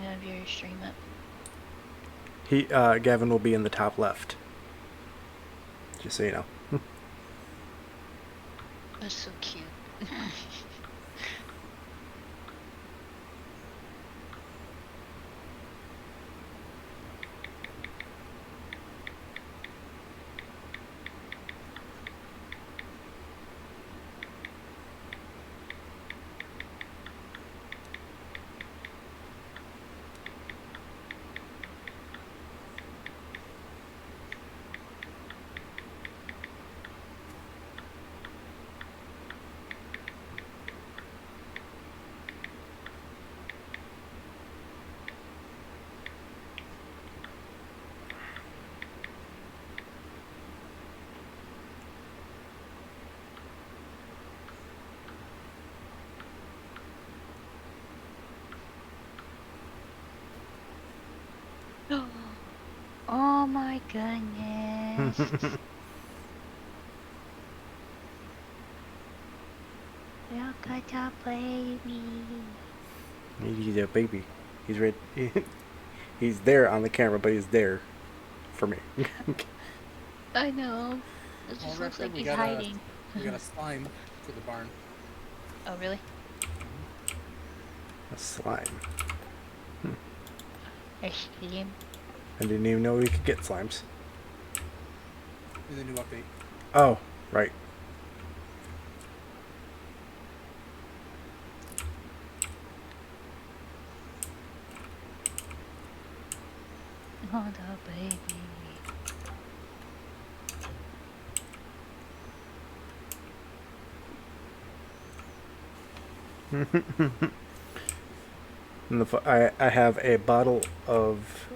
have your stream up? Gavin will be in the top left. Just so you know. That's so cute. Oh my goodness. Look at that baby. He's a baby. He's red. He's there on the camera, but he's there for me. I know. It just looks like he's hiding. We got a slime for the barn. Oh, really? A slime. A slime. I didn't even know we could get slimes. In the new update. Oh, right. Oh, the baby. And I have a bottle of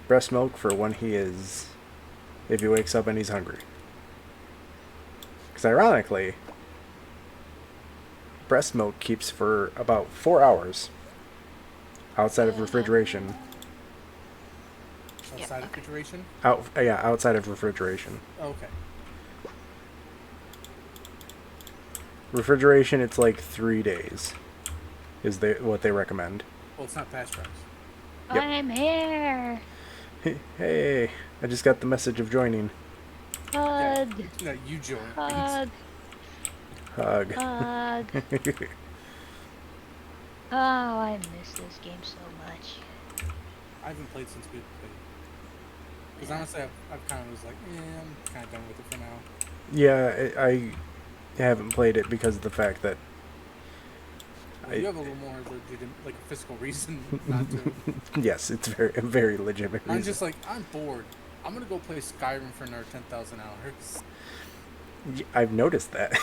breast milk for when if he wakes up and he's hungry. Because ironically, breast milk keeps for about 4 hours outside of refrigeration. Outside of refrigeration? Outside of refrigeration. Okay. Refrigeration, it's like 3 days is what they recommend. Well, it's not pasteurized. Yep. I'm here. Hey, I just got the message of joining. Hug. Yeah, you join. Hug. Hug. Hug. Oh, I miss this game so much. I haven't played since we played. Because honestly, I've kind of was like, I'm kind of done with it for now. Yeah, I haven't played it because of the fact that Well, you have a little more legitimate, like a physical reason not to. Yes, it's a very legitimate reason. I'm just like, I'm bored. I'm gonna go play Skyrim for another 10,000 hours. I've noticed that.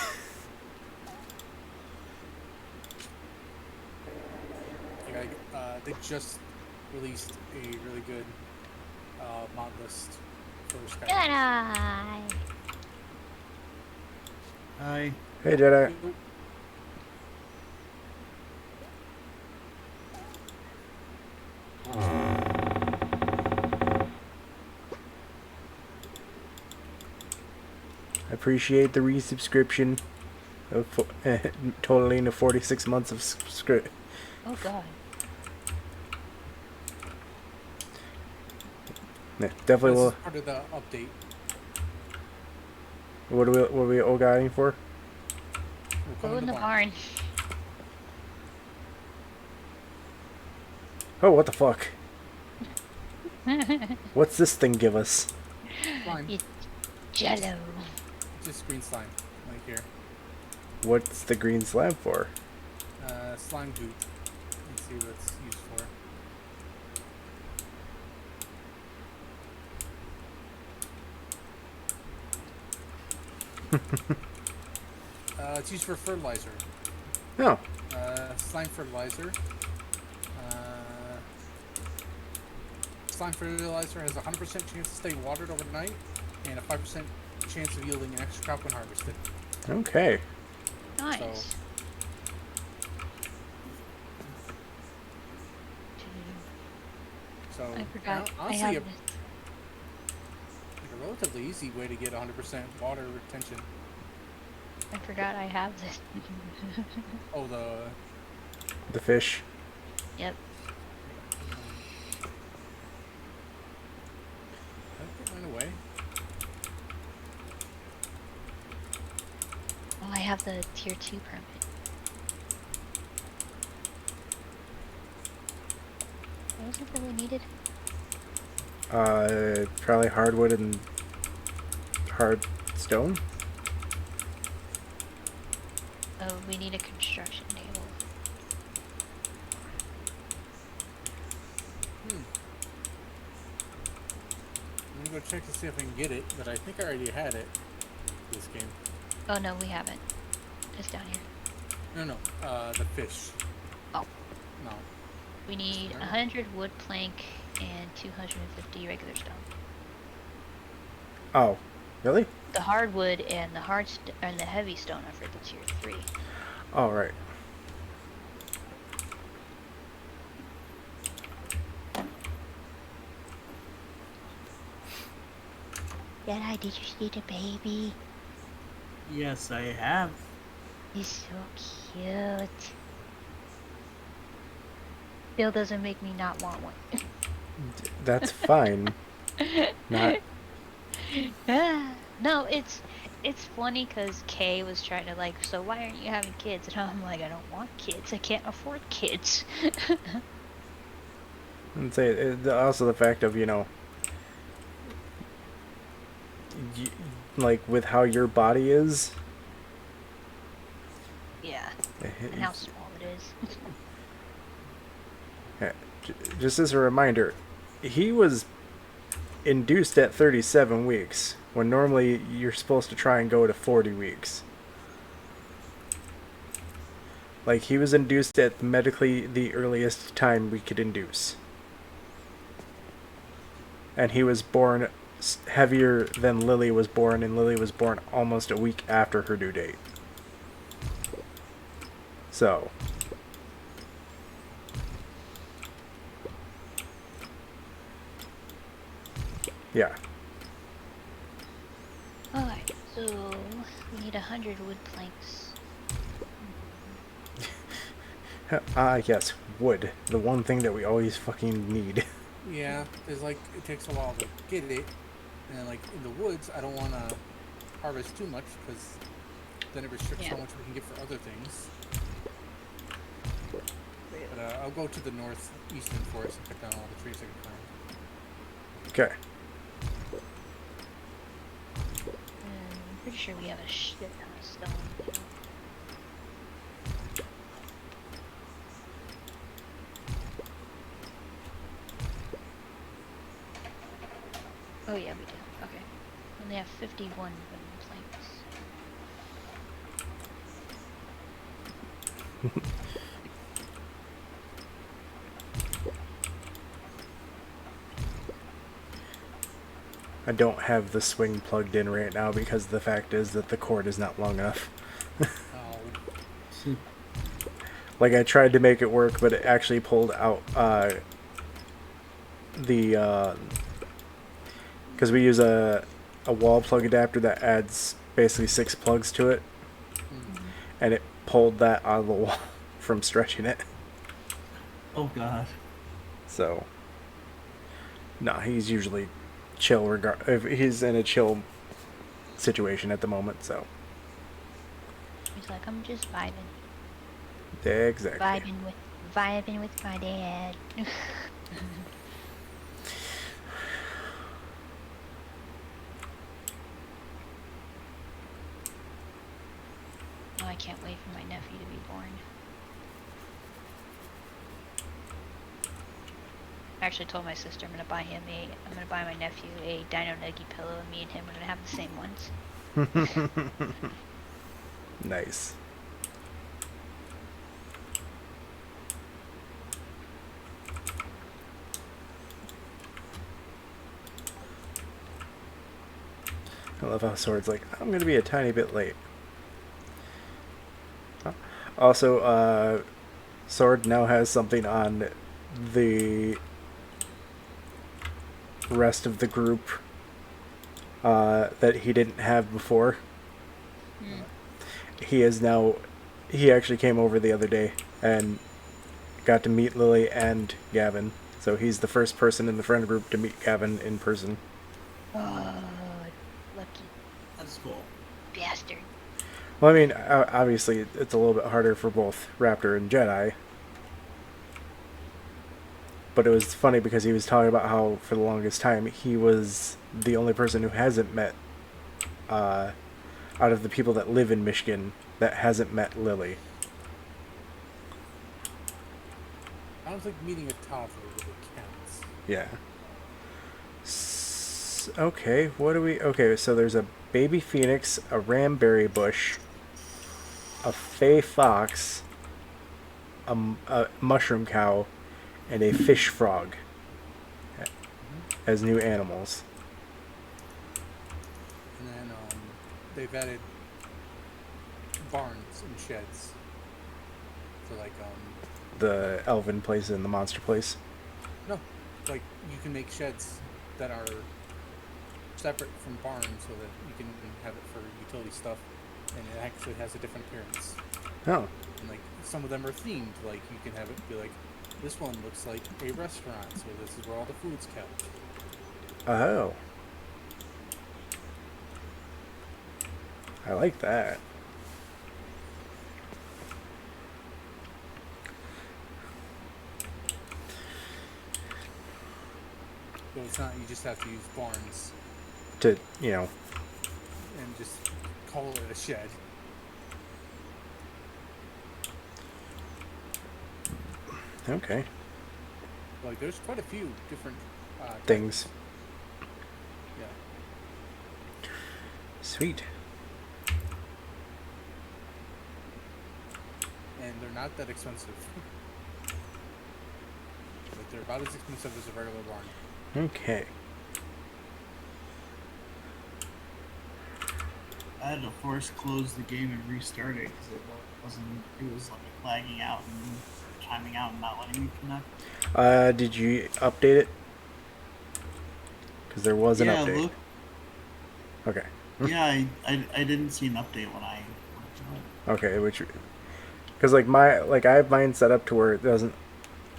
They just released a really good mod list for Skyrim. Jedi. Hi. Hey, Jedi. Appreciate the resubscription of totaling to 46 months of subscription. Oh god. Yeah, definitely This will. is part of the update. What are we all guiding for? Go in the barn. Oh, what the fuck? What's this thing give us? Slime. It's jello. Just green slime, right here. What's the green slime for? Slime goop. Let's see what it's used for. It's used for fertilizer. Oh. Slime fertilizer. Slime fertilizer has a 100% chance to stay watered overnight and a 5% chance of yielding an extra crop when harvested. Okay. Nice. So I forgot. honestly, I have a relatively easy way to get 100% water retention. I forgot I have this. Oh, The fish. Yep. Did I put mine away? Oh, I have the tier 2 permit. What was it that we needed? Probably hardwood and hard stone. Oh, we need a construction table. I'm gonna go check to see if I can get it, but I think I already had it this game. Oh no, we haven't. It's down here. No, the fish. Oh. No. We need 100 wood plank and 250 regular stone. Oh, really? The hardwood and the and the heavy stone are for the tier 3. Oh, right. Jedi, did you see the baby? Yes, I have. He's so cute. Still doesn't make me not want one. That's fine. Not. No, it's funny because Kay was trying to like, so why aren't you having kids? And I'm like, I don't want kids. I can't afford kids. And say also the fact of like with how your body is. Yeah, and how small it is. Just as a reminder, he was induced at 37 weeks, when normally you're supposed to try and go to 40 weeks. Like, he was induced at medically the earliest time we could induce. And he was born heavier than Lily was born, and Lily was born almost a week after her due date. So... yeah. Alright, so we need 100 wood planks. Yes, wood. The one thing that we always fucking need. Yeah, it's like it takes a while to get it, and like in the woods, I don't want to harvest too much because then it restricts how much we can get for other things. But I'll go to the northeastern forest and cut down all the trees I can find. Okay. I'm pretty sure we have a shit ton of stone. Too. Oh yeah, we do. Okay. Only have 51 wooden planks. I don't have the swing plugged in right now because the fact is that the cord is not long enough. Oh. Like, I tried to make it work, but it actually pulled out the because we use a wall plug adapter that adds basically 6 plugs to it, and it pulled that out of the wall from stretching it. Oh god. So, nah, he's usually chill if he's in a chill situation at the moment. So He's like, I'm just vibing. exactly. Vibing with my dad. Oh, I can't wait for my nephew to be born. I actually told my sister I'm gonna buy my nephew a Dino Nuggy pillow, and me and him are gonna have the same ones. Nice. I love how Sword's like, I'm gonna be a tiny bit late. Also, Sword now has something on the rest of the group that he didn't have before. He actually came over the other day and got to meet Lily and Gavin. So he's the first person in the friend group to meet Gavin in person. Oh, lucky That's cool. bastard. Well, I mean, obviously it's a little bit harder for both Raptor and Jedi. But it was funny because he was talking about how, for the longest time, he was the only person who hasn't met, out of the people that live in Michigan, that hasn't met Lily. I don't think meeting a toddler really counts. Yeah. Okay, what do we... Okay, so there's a baby phoenix, a ramberry bush, a fey fox, a mushroom cow, and a fish frog as new animals. And then they've added barns and sheds. So like The elven place and the monster place. no, like you can make sheds that are separate from barns so that you can have it for utility stuff, and it actually has a different appearance. Oh. And like some of them are themed. Like you can have it be like, this one looks like a restaurant, so this is where all the food's kept. Oh. I like that. So it's not you just have to use barns To, you know... and just call it a shed. Okay. Like there's quite a few different Things. Yeah. Sweet. And they're not that expensive. Like they're about as expensive as a regular barn. Okay. I had to force close the game and restart it because it was like lagging out and timing out and not letting me connect. Did you update it? Because there was an Yeah, update. look. Okay. Yeah, I didn't see an update when I went to it. Okay, which... Because, like, I have mine set up to where it doesn't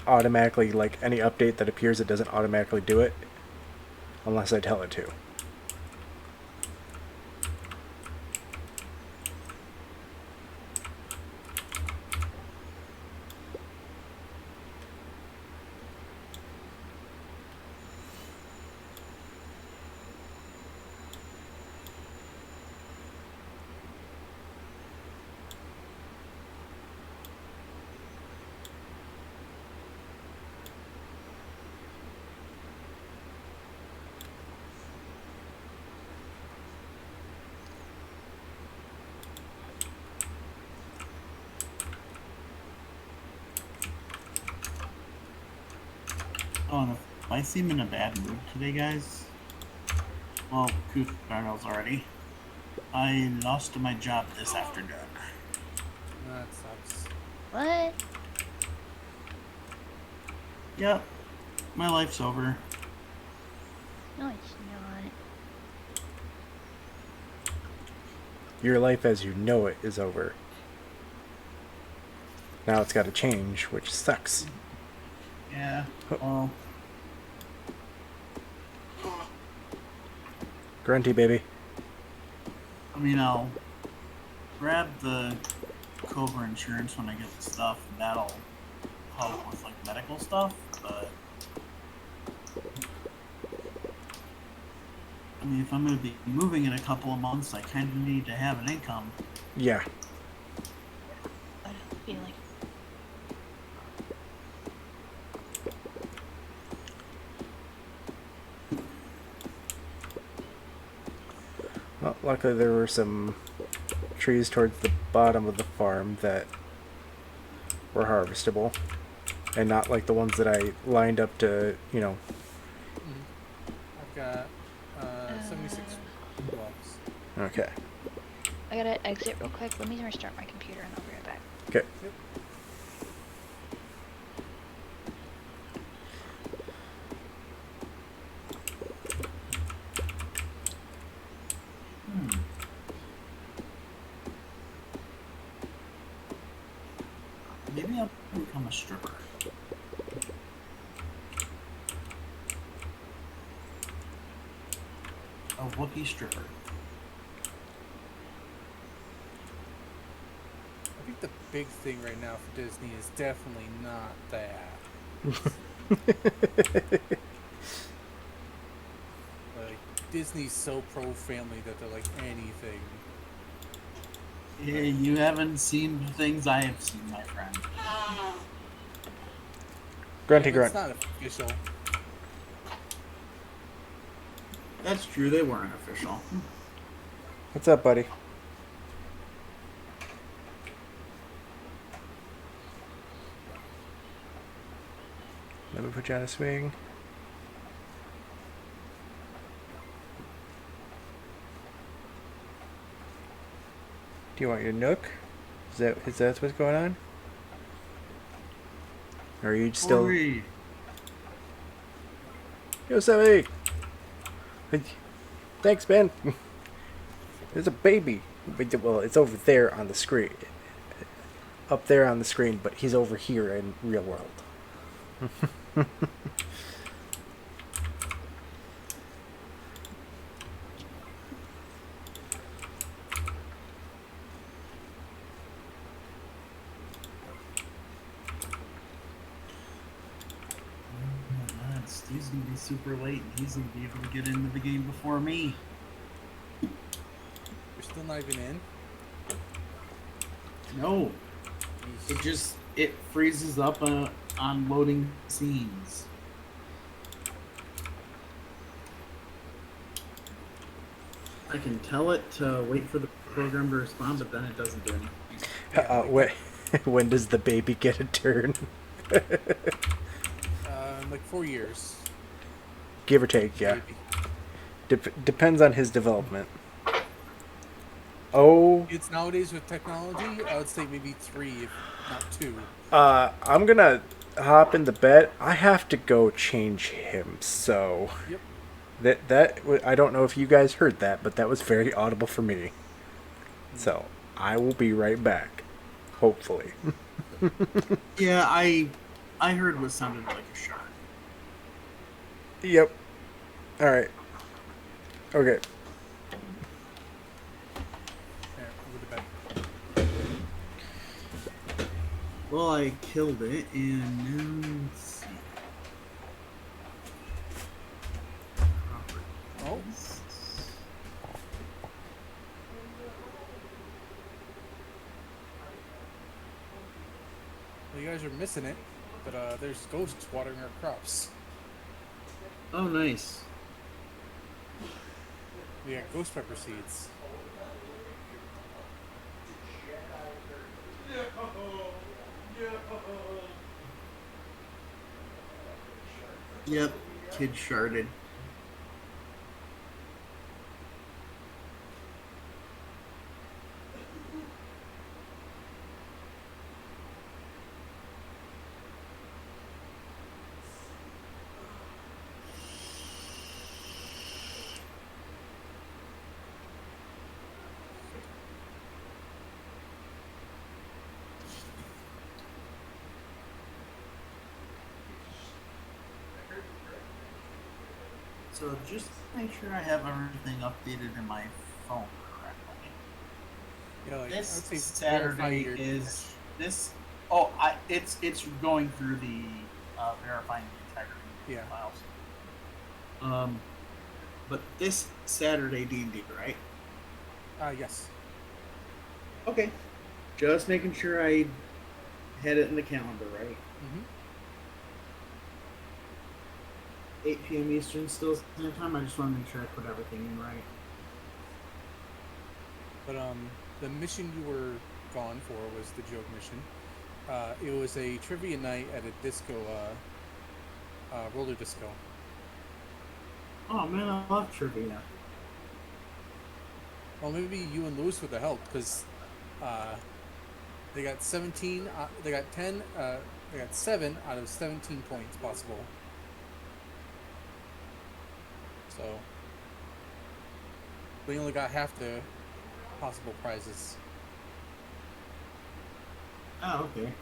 automatically, like, any update that appears, it doesn't automatically do it. Unless I tell it to. Oh, and if I seem in a bad mood today, guys. Well, Kuth knows already. I lost my job this afternoon. That sucks. What? Yep, my life's over. No, it's not. Your life as you know it is over. Now it's got to change, which sucks. Yeah, Oh. well, Grunty, baby. I mean, I'll grab the Cobra insurance when I get the stuff, and that'll help with, like, medical stuff, but... I mean, if I'm going to be moving in a couple of months, I kind of need to have an income. Yeah. I don't feel like. Well, luckily there were some trees towards the bottom of the farm that were harvestable. And not like the ones that I lined up to, you know... I've got 76 blocks. Okay. I gotta exit real quick. Let me restart my computer and I'll be right back. Okay. Yep. Maybe I'll become a stripper. a Wookiee stripper. I think the big thing right now for Disney is definitely not that. Like, Disney's so pro-family that they're like anything. Yeah, you haven't seen the things I have seen, my friend. Grunty But it's grunt. not official. That's true, they weren't official. What's up, buddy? Let me put you on a swing. Do you want your nook? Is that what's going on? Or are you still? Oi. Yosemite! Thanks, man. There's a baby. Well, it's over there on the screen. Up there on the screen, but he's over here in real world. Steve's gonna be super late, and he's gonna be able to get into the game before me. You're still not even in? No, it freezes up on loading scenes. I can tell it to wait for the program to respond, but then it doesn't do anything. Yeah, When does the baby get a turn? like 4 years. Give or take, yeah. Maybe. Depends on his development. Oh, Kids nowadays with technology, I would say maybe 3, if not 2. I'm gonna hop in the bed. I have to go change him, so Yep. I don't know if you guys heard that, but that was very audible for me. So I will be right back. Hopefully. Yeah, I heard what sounded like a shark. Yep. All right. Okay. There, over to bed. Well, I killed it, and now let's see. Oh. Well, you guys are missing it, but there's ghosts watering our crops. Oh, nice. We got ghost pepper seeds. Yep, kid sharded. So just make sure I have everything updated in my phone correctly. Yeah, like, I would This say Saturday verify your is this. It's going through the verifying the integrity files. But this Saturday D&D, right? Yes. Okay. Just making sure I had it in the calendar, right? Mm-hmm. 8 p.m. Eastern, still same time. I just want to make sure I put everything in right. But the mission you were gone for was the joke mission. It was a trivia night at a disco, roller disco. Oh man, I love trivia. Well, maybe you and Lewis would have helped because they got 17. They got 10. They got 7 out of 17 points possible. So we only got half the possible prizes. Oh, okay.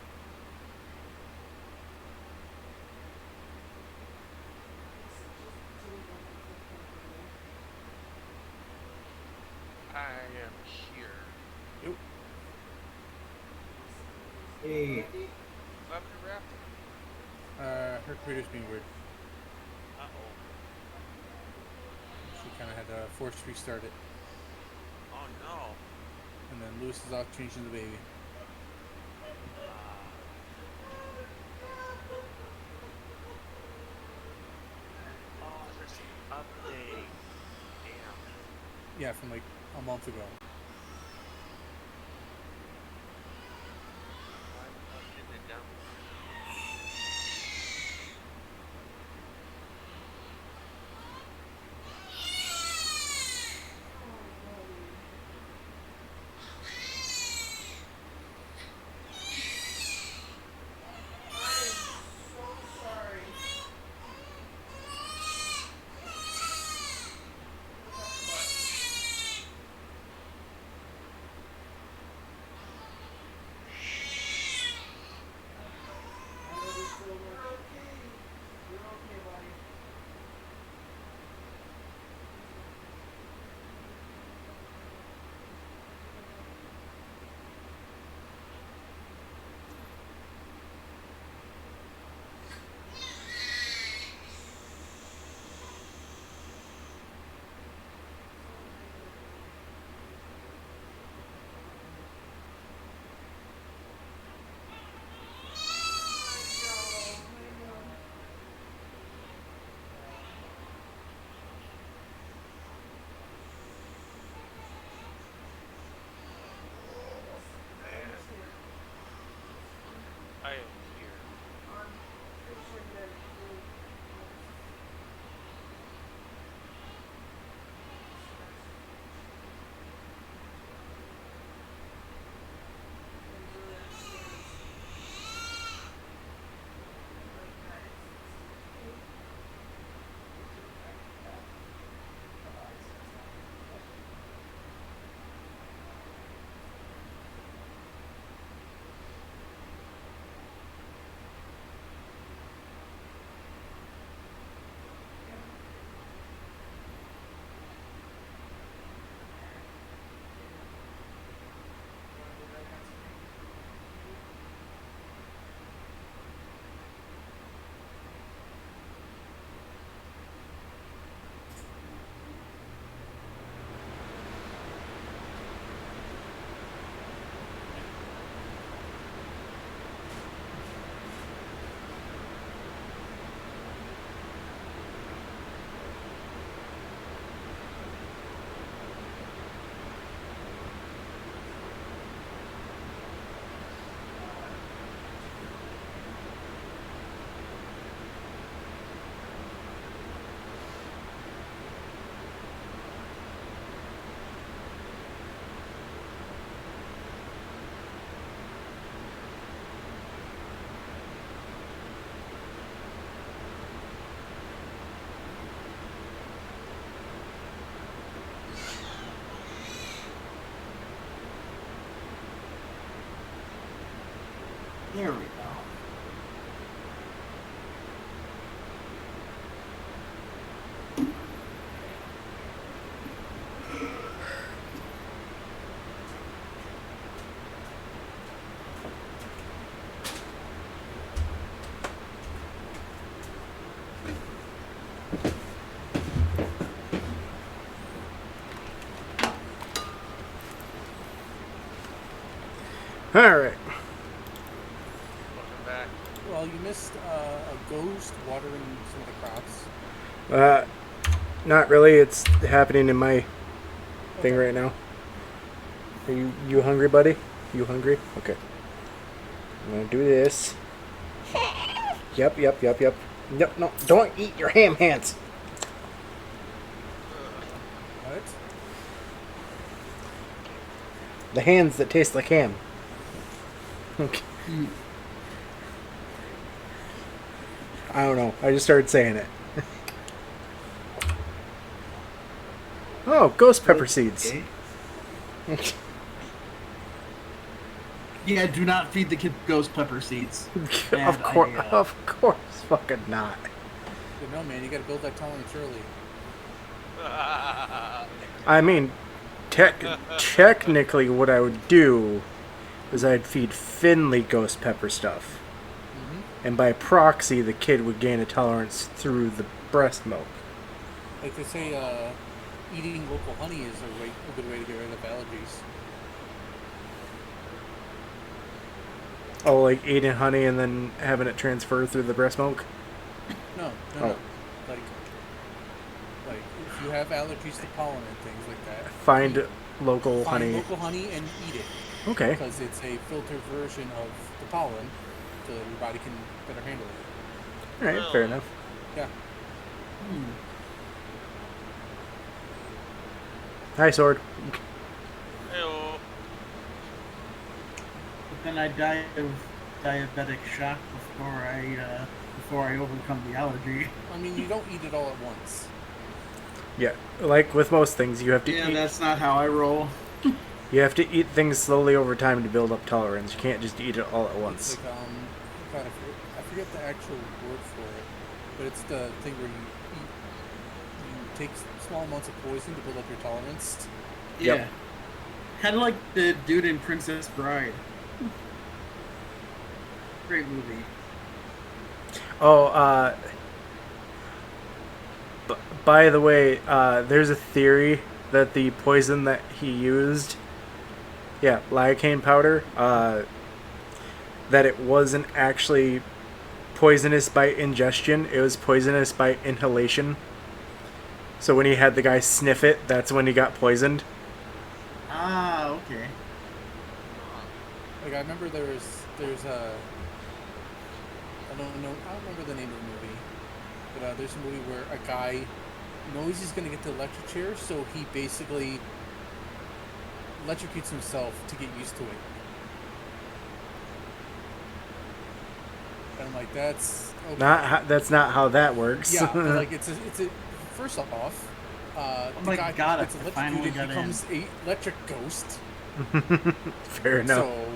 Hey. What happened to Raptor? Her computer's being weird. Uh-oh. She kind of had to force restart it. Oh, no. And then Lewis is off changing the baby. Oh, there's an update. Damn. Yeah, from like a month ago. Why didn't it download? I am here. There we go. All right. Welcome back. Well, you missed a ghost watering some of the crops. Not really. It's happening in my thing right now. Are you hungry, buddy? You hungry? Okay. I'm gonna do this. Yep. Yep. No, don't eat your ham hands. What? The hands that taste like ham. Okay. I don't know. I just started saying it. Oh, ghost pepper seeds. Okay. Yeah, do not feed the kid ghost pepper seeds. Of course, fucking not. But no, man, you gotta build that tolerance early. I mean, technically, what I would do is I'd feed Finley ghost pepper stuff. Mm-hmm. And by proxy, the kid would gain a tolerance through the breast milk. Like they say, eating local honey is a good way to get rid of allergies. Oh, like eating honey and then having it transfer through the breast milk? No. Oh. Like if you have allergies to pollen and things like that, Find local find honey. local honey and eat it Okay. because it's a filtered version of the pollen, so that your body can better handle it. Alright, fair enough. Yeah. Hi, Sword. Heyo. But then I die of diabetic shock before I overcome the allergy. I mean, you don't eat it all at once. Yeah, like with most things, you have to Yeah, eat. that's not how I roll. You have to eat things slowly over time to build up tolerance. You can't just eat it all at once. It's like God, I forget the actual word for it, but it's the thing where you take small amounts of poison to build up your tolerance. Yep. Yeah. Kind of like the dude in Princess Bride. Great movie. Oh, by the way, there's a theory that the poison that he used, lidocaine powder, that it wasn't actually poisonous by ingestion, it was poisonous by inhalation. So when he had the guy sniff it, that's when he got poisoned. Ah, okay. Like I remember there's a I don't remember the name of the movie, but there's a movie where a guy knows he's gonna get the electric chair, so he basically electrocutes himself to get used to it. And I'm like, that's okay. That's not how that works. Yeah, but like it's a first off, Oh the my guy God, gets I finally electrocuted got becomes a electric ghost. Fair enough. So,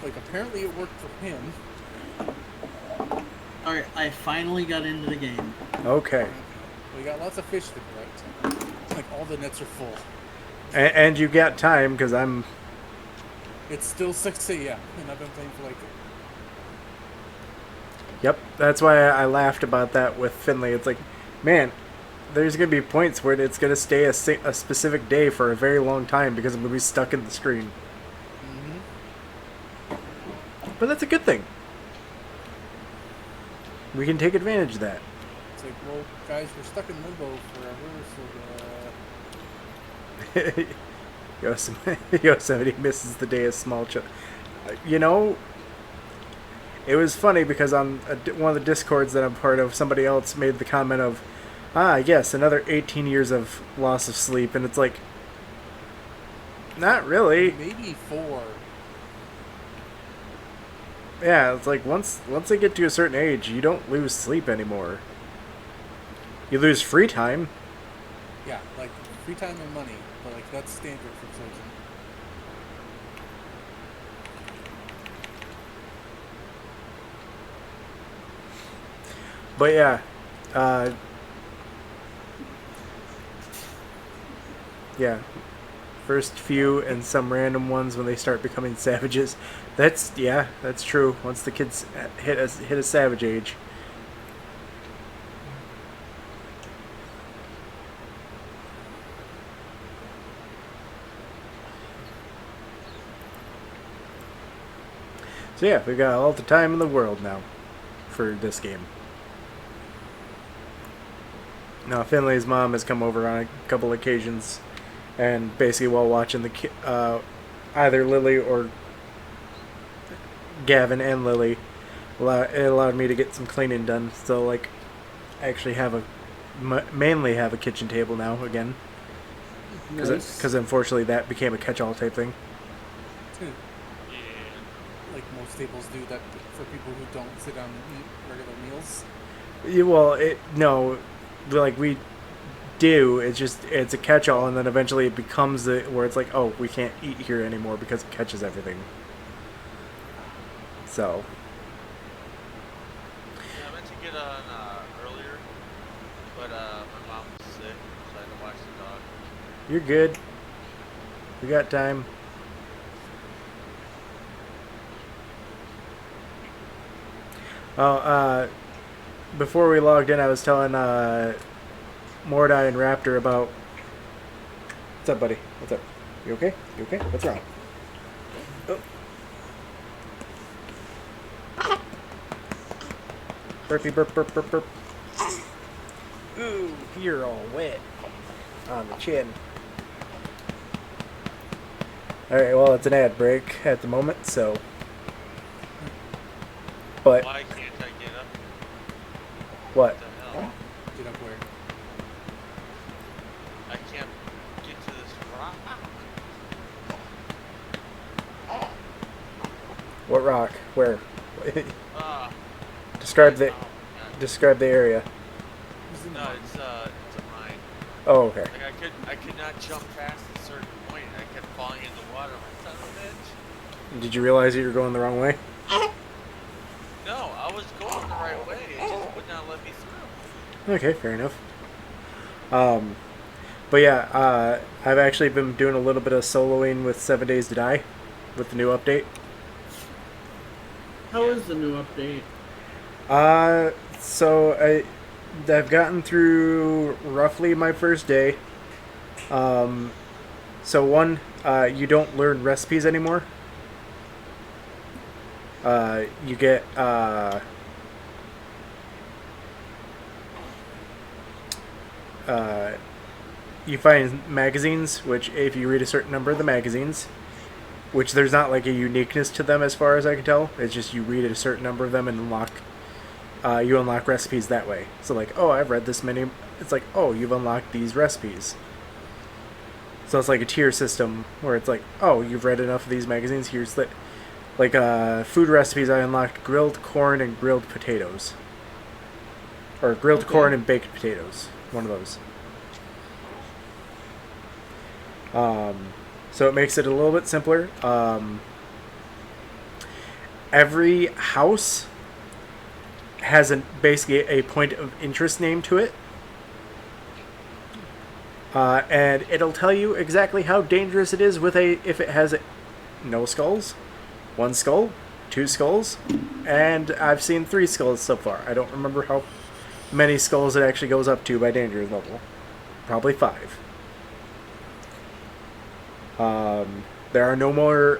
like, apparently it worked for him. Alright, I finally got into the game. Okay. We got lots of fish to collect. Like, all the nets are full. And you got time, because I'm... It's still 6 a.m., and I've been playing for like... Yep, that's why I laughed about that with Finley. It's like, man, there's going to be points where it's going to stay a specific day for a very long time because I'm going to be stuck in the screen. Mm-hmm. But that's a good thing. We can take advantage of that. It's like, well, guys, we're stuck in limbo forever, so, Yosemite misses the day of small children. You know, it was funny because on one of the Discords that I'm part of, somebody else made the comment of, yes, another 18 years of loss of sleep. And it's like, not really. maybe 4. Yeah, it's like once they get to a certain age, you don't lose sleep anymore. You lose free time. Yeah, like, free time and money, but, like, that's standard for children. But yeah, first few and some random ones when they start becoming savages. That's true. Once the kids hit a savage age. So yeah, we got all the time in the world now for this game. Now Finley's mom has come over on a couple occasions, and basically while watching either Lily or Gavin and Lily, it allowed me to get some cleaning done. So like, I actually mainly have a kitchen table now again, because unfortunately that became a catch-all type thing. Yeah. Like most tables do that for people who don't sit down and eat regular meals. Like we do. It's a catch-all, and then eventually it becomes where it's like, oh, we can't eat here anymore because it catches everything. So. Yeah, I meant to get on earlier, but my mom was sick, so I had to watch the dog. You're good. We got time. Oh, before we logged in, I was telling Mordai and Raptor about. What's up, buddy? What's up? You okay? You okay? What's wrong? Oh. Burpy burp burp burp burp. Ooh, you're all wet on the chin. Alright, well, it's an ad break at the moment, so. But, Why can't I get up? what? What the hell? Get up where? I can't get to this rock. What rock? Where? Ah. Describe the Oh, God. describe the area. Who's in the No, mine? it's a mine. Oh, okay. Like I could not jump past a certain point. I kept falling in the water. I'm like, son of a bitch. Did you realize that you were going the wrong way? No, I was going the right way. It just would not let me through. Okay, fair enough. But yeah, I've actually been doing a little bit of soloing with 7 Days to Die with the new update. How is the new update? So I've gotten through roughly my first day. So one, you don't learn recipes anymore. You get, you find magazines, which if you read a certain number of the magazines, which there's not like a uniqueness to them as far as I can tell. It's just you read a certain number of them and you unlock recipes that way. So like, oh, I've read this many. It's like, oh, you've unlocked these recipes. So it's like a tier system where it's like, oh, you've read enough of these magazines. Here's the, like food recipes. I unlocked grilled corn and grilled potatoes, or grilled corn and baked potatoes. One of those. So it makes it a little bit simpler. Every house has basically a point of interest name to it. And it'll tell you exactly how dangerous it is if it has no skulls, 1 skull, 2 skulls, and I've seen 3 skulls so far. I don't remember how many skulls it actually goes up to by danger level. Probably 5. There are no more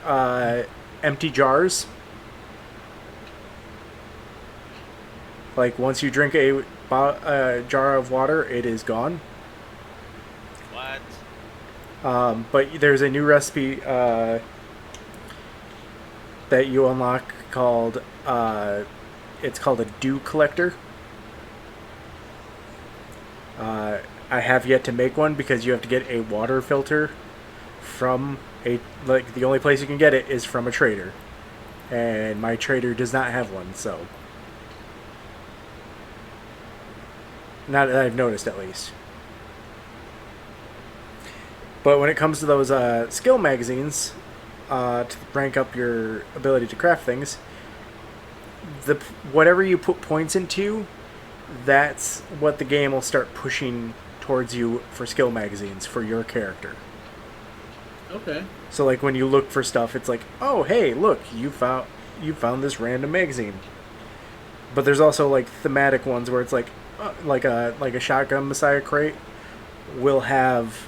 empty jars. Like once you drink a jar of water, it is gone. What? But there's a new recipe that you unlock called it's called a dew collector. I have yet to make one because you have to get a water filter from the only place you can get it is from a trader, and my trader does not have one, so not that I've noticed at least. But when it comes to those skill magazines, to rank up your ability to craft things, whatever you put points into, that's what the game will start pushing towards you for skill magazines for your character. Okay. So like when you look for stuff, it's like, oh hey, look, you found this random magazine. But there's also like thematic ones where it's like a shotgun messiah crate will have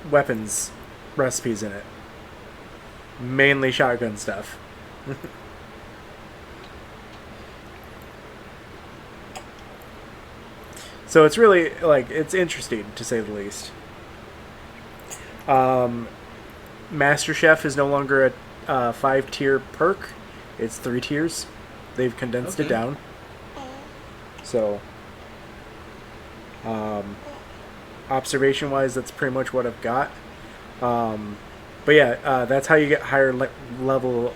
weapons recipes in it. Mainly shotgun stuff. So it's really like it's interesting to say the least. Master Chef is no longer a 5-tier perk. It's 3 tiers. They've condensed it down. So, observation wise, that's pretty much what I've got. But yeah, that's how you get higher level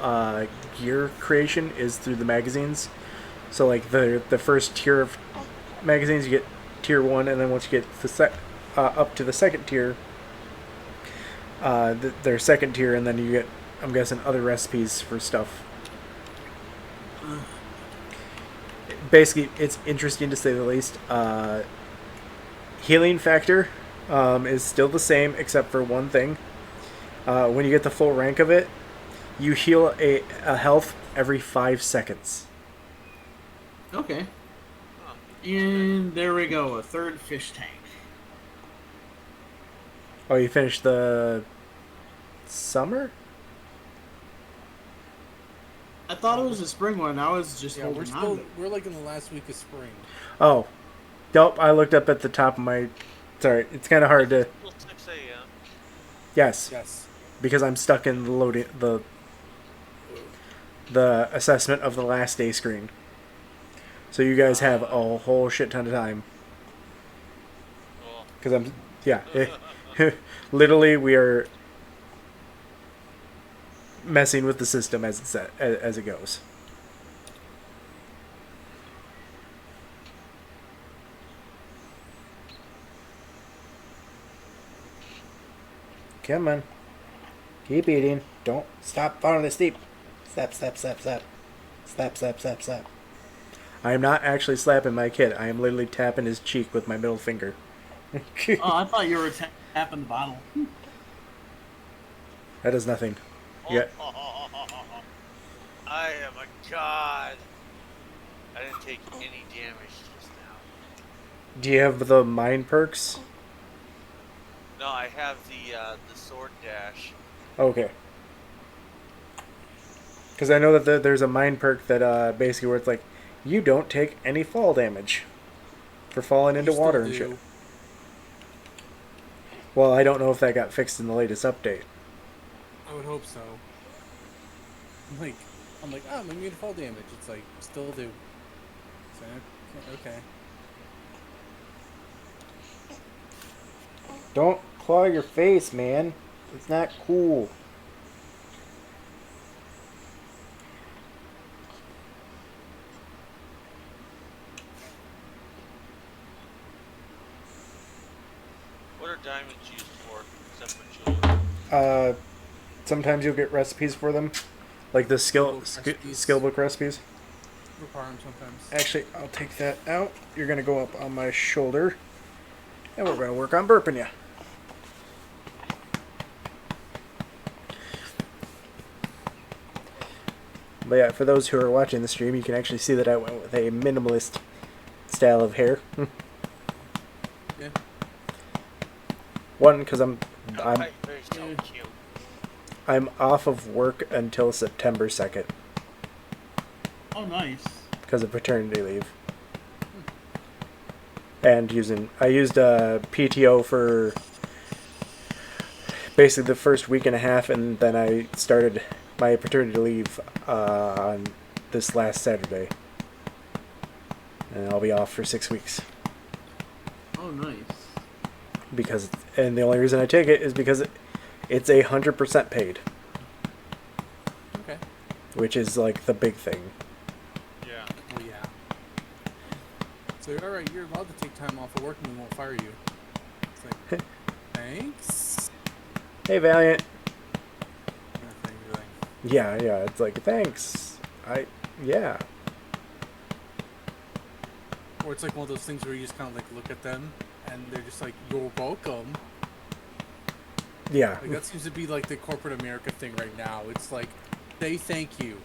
gear creation is through the magazines. So like the first tier of magazines, you get tier 1, and then once you get up to the second tier, their second tier, and then you get, I'm guessing, other recipes for stuff. Basically, it's interesting to say the least. Healing factor is still the same, except for one thing. When you get the full rank of it, you heal a health every 5 seconds. Okay. Huh. And there we go, a third fish tank. Oh, you finished the summer? I thought it was a spring one. I was just Yeah, holding on to it. we're like in the last week of spring. Oh, nope. I looked up at the top of my. Sorry, it's kind of hard to. Till 6 a.m. Yes, Yes. because I'm stuck in the loading the assessment of the last day screen. So you guys have a whole shit ton of time. Cool. Because I'm, yeah, literally we are messing with the system as it goes. Come on, keep eating. Don't stop falling asleep. Slap, slap, slap, slap, slap, slap, slap, slap. I am not actually slapping my kid. I am literally tapping his cheek with my middle finger. Oh, I thought you were tapping the bottle. That does nothing. Yeah. I am a god. I didn't take any damage just now. Do you have the mind perks? No, I have the sword dash. Okay. Because I know that there's a mind perk that basically where it's like, you don't take any fall damage for falling into You still water and do. shit. Well, I don't know if that got fixed in the latest update. I would hope so. I'm like, oh, I'm immune to fall damage. It's like, still do. So, okay. Don't claw your face, man. It's not cool. What are diamonds used for, except for jewelry? Sometimes you'll get recipes for them, like the skill book recipes. Require them sometimes. Actually, I'll take that out. You're gonna go up on my shoulder, and we're gonna work on burping you. But yeah, for those who are watching the stream, you can actually see that I went with a minimalist style of hair. Yeah. One, because Very so cute. I'm off of work until September 2nd Oh, nice. because of paternity leave. And I used PTO for basically the first week and a half, and then I started my paternity leave on this last Saturday. And I'll be off for 6 weeks. Oh, nice. And the only reason I take it is because it's 100% paid, Okay. which is like the big thing. Yeah. Well, yeah. So, alright, you're allowed to take time off of work and we won't fire you. It's like, thanks. Hey, Valiant. Nothing. Yeah, it's like, thanks. Yeah. Or it's like one of those things where you just kind of like look at them and they're just like, you're welcome. Yeah. Like that seems to be like the corporate America thing right now. It's like, say thank you.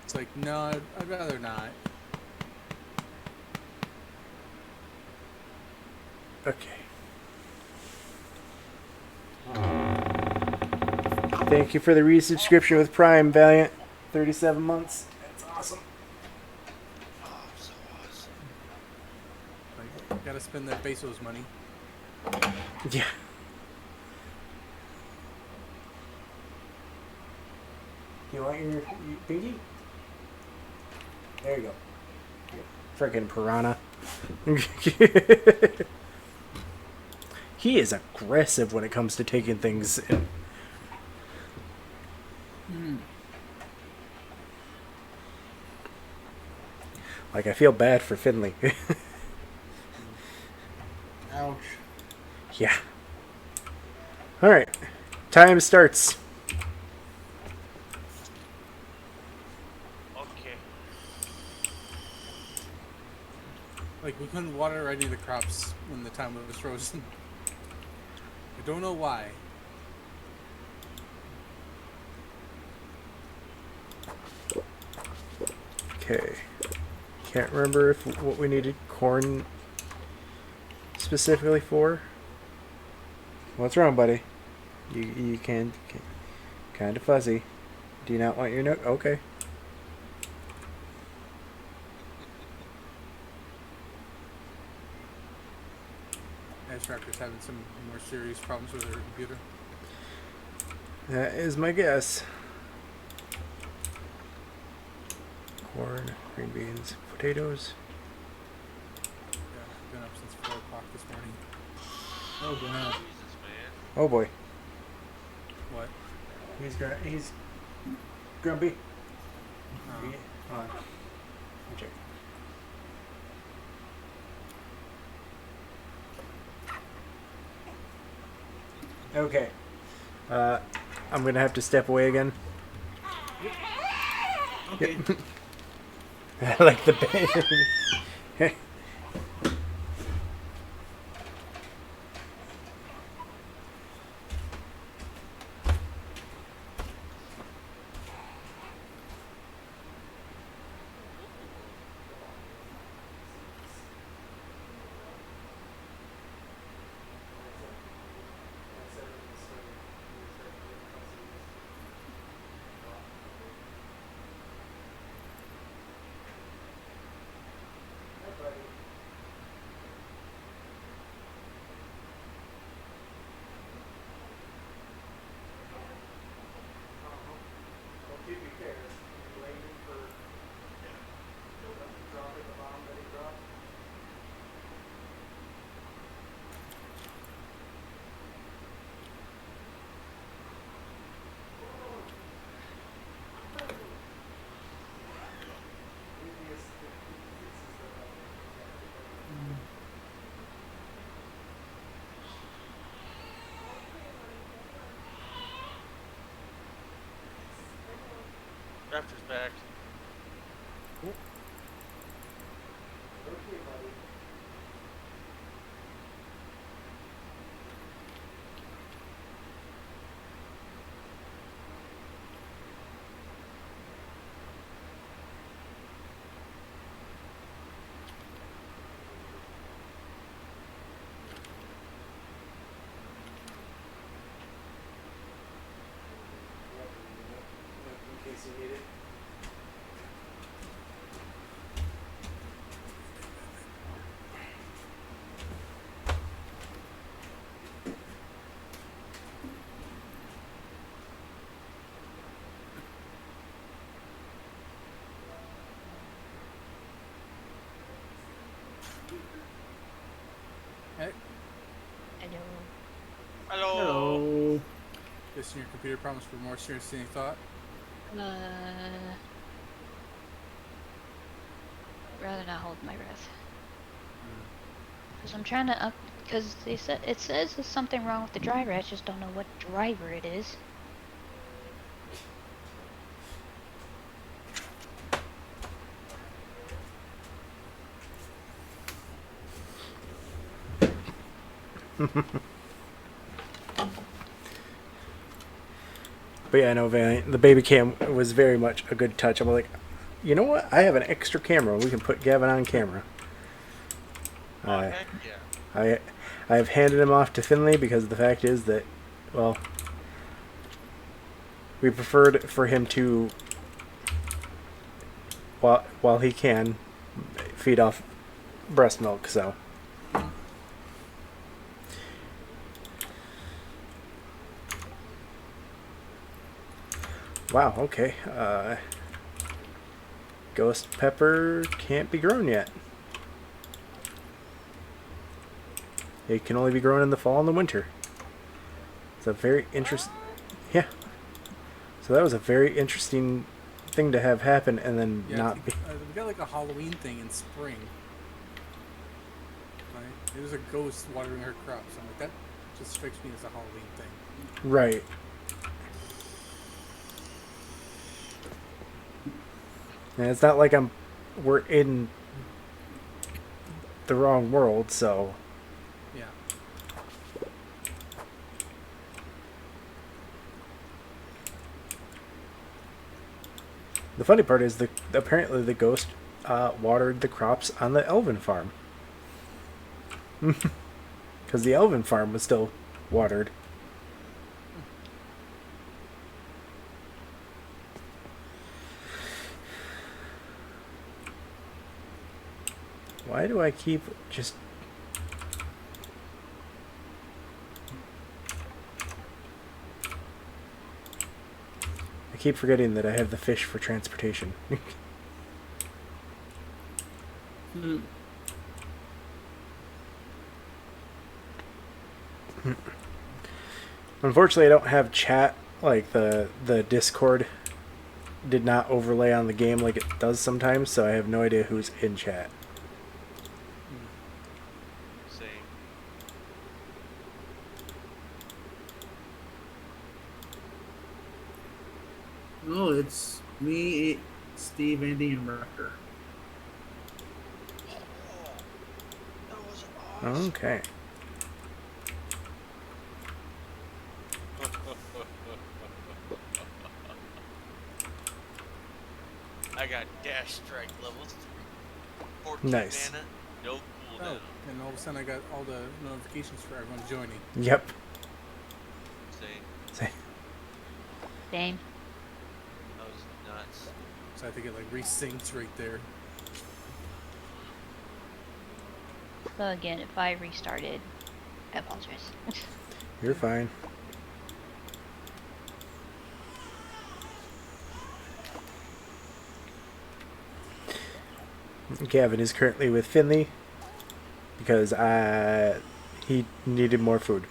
It's like, no, I'd rather not. Okay. Thank you for the resubscription with Prime, Valiant. 37 months. That's awesome. Oh, so awesome. Like, gotta spend that Bezos money. Yeah. You want your pinky? There you go. Freaking piranha. He is aggressive when it comes to taking things in. Like, I feel bad for Finley. Ouch. Yeah. Alright. Time starts. Okay. Like, we couldn't water any of the crops when the time was frozen. I don't know why. Okay. Can't remember if what we needed corn specifically for. What's wrong, buddy? You can kind of fuzzy. Do you not want your note? Okay. Abstractor's having some more serious problems with her computer. That is my guess. Corn, green beans, potatoes. Yeah, been up since 4 o'clock this morning. Oh god. Jesus, man. Oh boy. What? He's grumpy. Oh. Hold on. Let me check. Okay. I'm gonna have to step away again. Okay. I like the baby. Raptor's back. In case you need it. Hey, I know. Hello. Hello. this and your computer problems for more serious than you thought. Rather not hold my breath. Because I'm trying to because it says there's something wrong with the driver. I just don't know what driver it is. But yeah, no, Valiant. The baby cam was very much a good touch. I'm like, you know what? I have an extra camera. We can put Gavin on camera. Oh, heck yeah. I have handed him off to Finley because the fact is that, well, we preferred for him to, while he can, feed off breast milk. So. Wow, okay. Ghost pepper can't be grown yet. It can only be grown in the fall and the winter. It's a very interesting... Yeah. So that was a very interesting thing to have happen and then Yeah, not be... we got like a Halloween thing in spring. Right? There's a ghost watering her crops. I'm like, that just strikes me as a Halloween thing. Right. And it's not like we're in the wrong world, so... Yeah. The funny part is apparently the ghost watered the crops on the elven farm. Because the elven farm was still watered. Why do I keep just... I keep forgetting that I have the fish for transportation. Hmm. Unfortunately, I don't have chat. Like, the Discord did not overlay on the game like it does sometimes, so I have no idea who's in chat. Same. No, it's me, Steve, Andy, and Wrecker. That was awesome. Okay. I got dash strike level 3. 14 Nice. mana, no cooldown. Oh, and all of a sudden I got all the notifications for everyone joining. Yep. Same. Same. That was nuts. So I think it like resyncs right there. So again, if I restarted, I apologize. You're fine. Gavin is currently with Finley because he needed more food.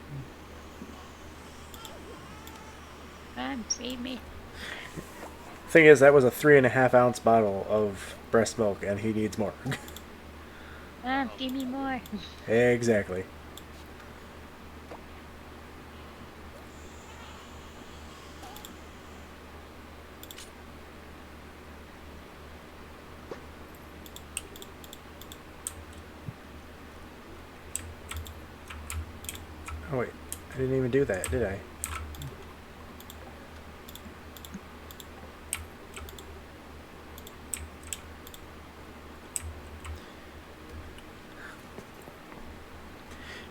Feed me. Thing is, that was a 3.5 ounce bottle of breast milk, and he needs more. Feed me more. Exactly. Oh wait, I didn't even do that, did I?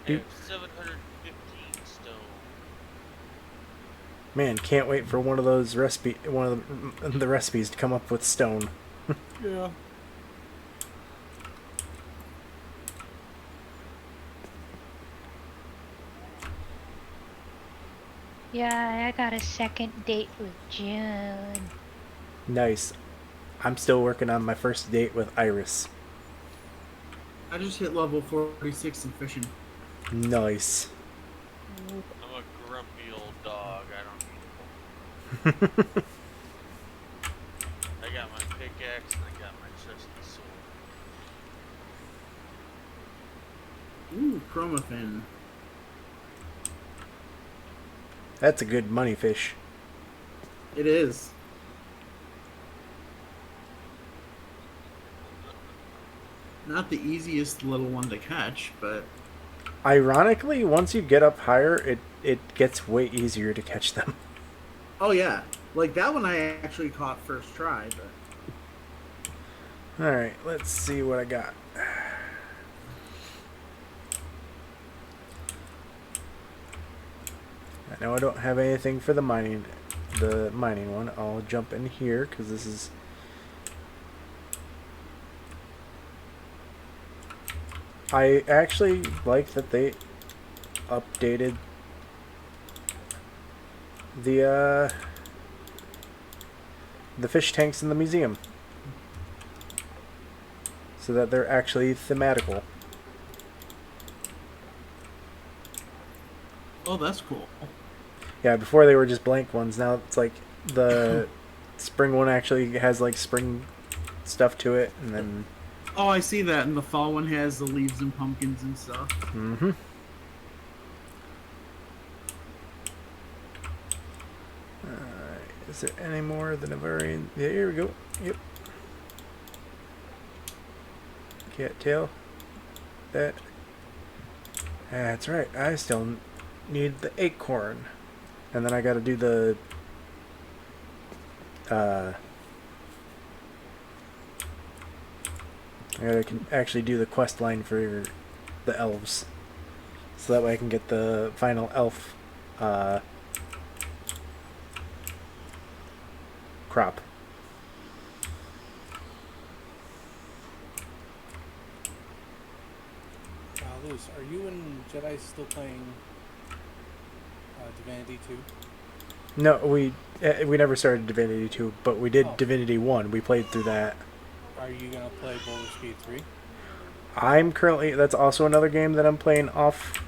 I have 715 stone. Man, can't wait for one of those one of the recipes to come up with stone. Yeah. Yeah, I got a second date with June. Nice. I'm still working on my first date with Iris. I just hit level 46 in fishing. Nice. I'm a grumpy old dog. I don't need it. I got my pickaxe and I got my trusty sword. Ooh, chromafin. That's a good money fish. It is. Not the easiest little one to catch, but Ironically, once you get up higher, it gets way easier to catch them. oh yeah, like that one I actually caught first try. But Alright, let's see what I got. I know I don't have anything for the mining one. I'll jump in here because this is... I actually like that they updated the fish tanks in the museum so that they're actually thematical. oh, that's cool. Yeah, before they were just blank ones. Now it's like the spring one actually has like spring stuff to it, and then Oh, I see that, and the fall one has the leaves and pumpkins and stuff. mm-hmm. Is there any more than a variant? Yeah, here we go. Yep. Cattail. That. That's right. I still need the acorn. And then I gotta do the I can actually do the quest line for the elves, so that way I can get the final elf crop. Luz, are you and Jedi still playing Divinity 2? No, we never started Divinity 2, but we did Oh. Divinity 1. We played through that. Are you gonna play Baldur's Gate 3? I'm currently, that's also another game that I'm playing off.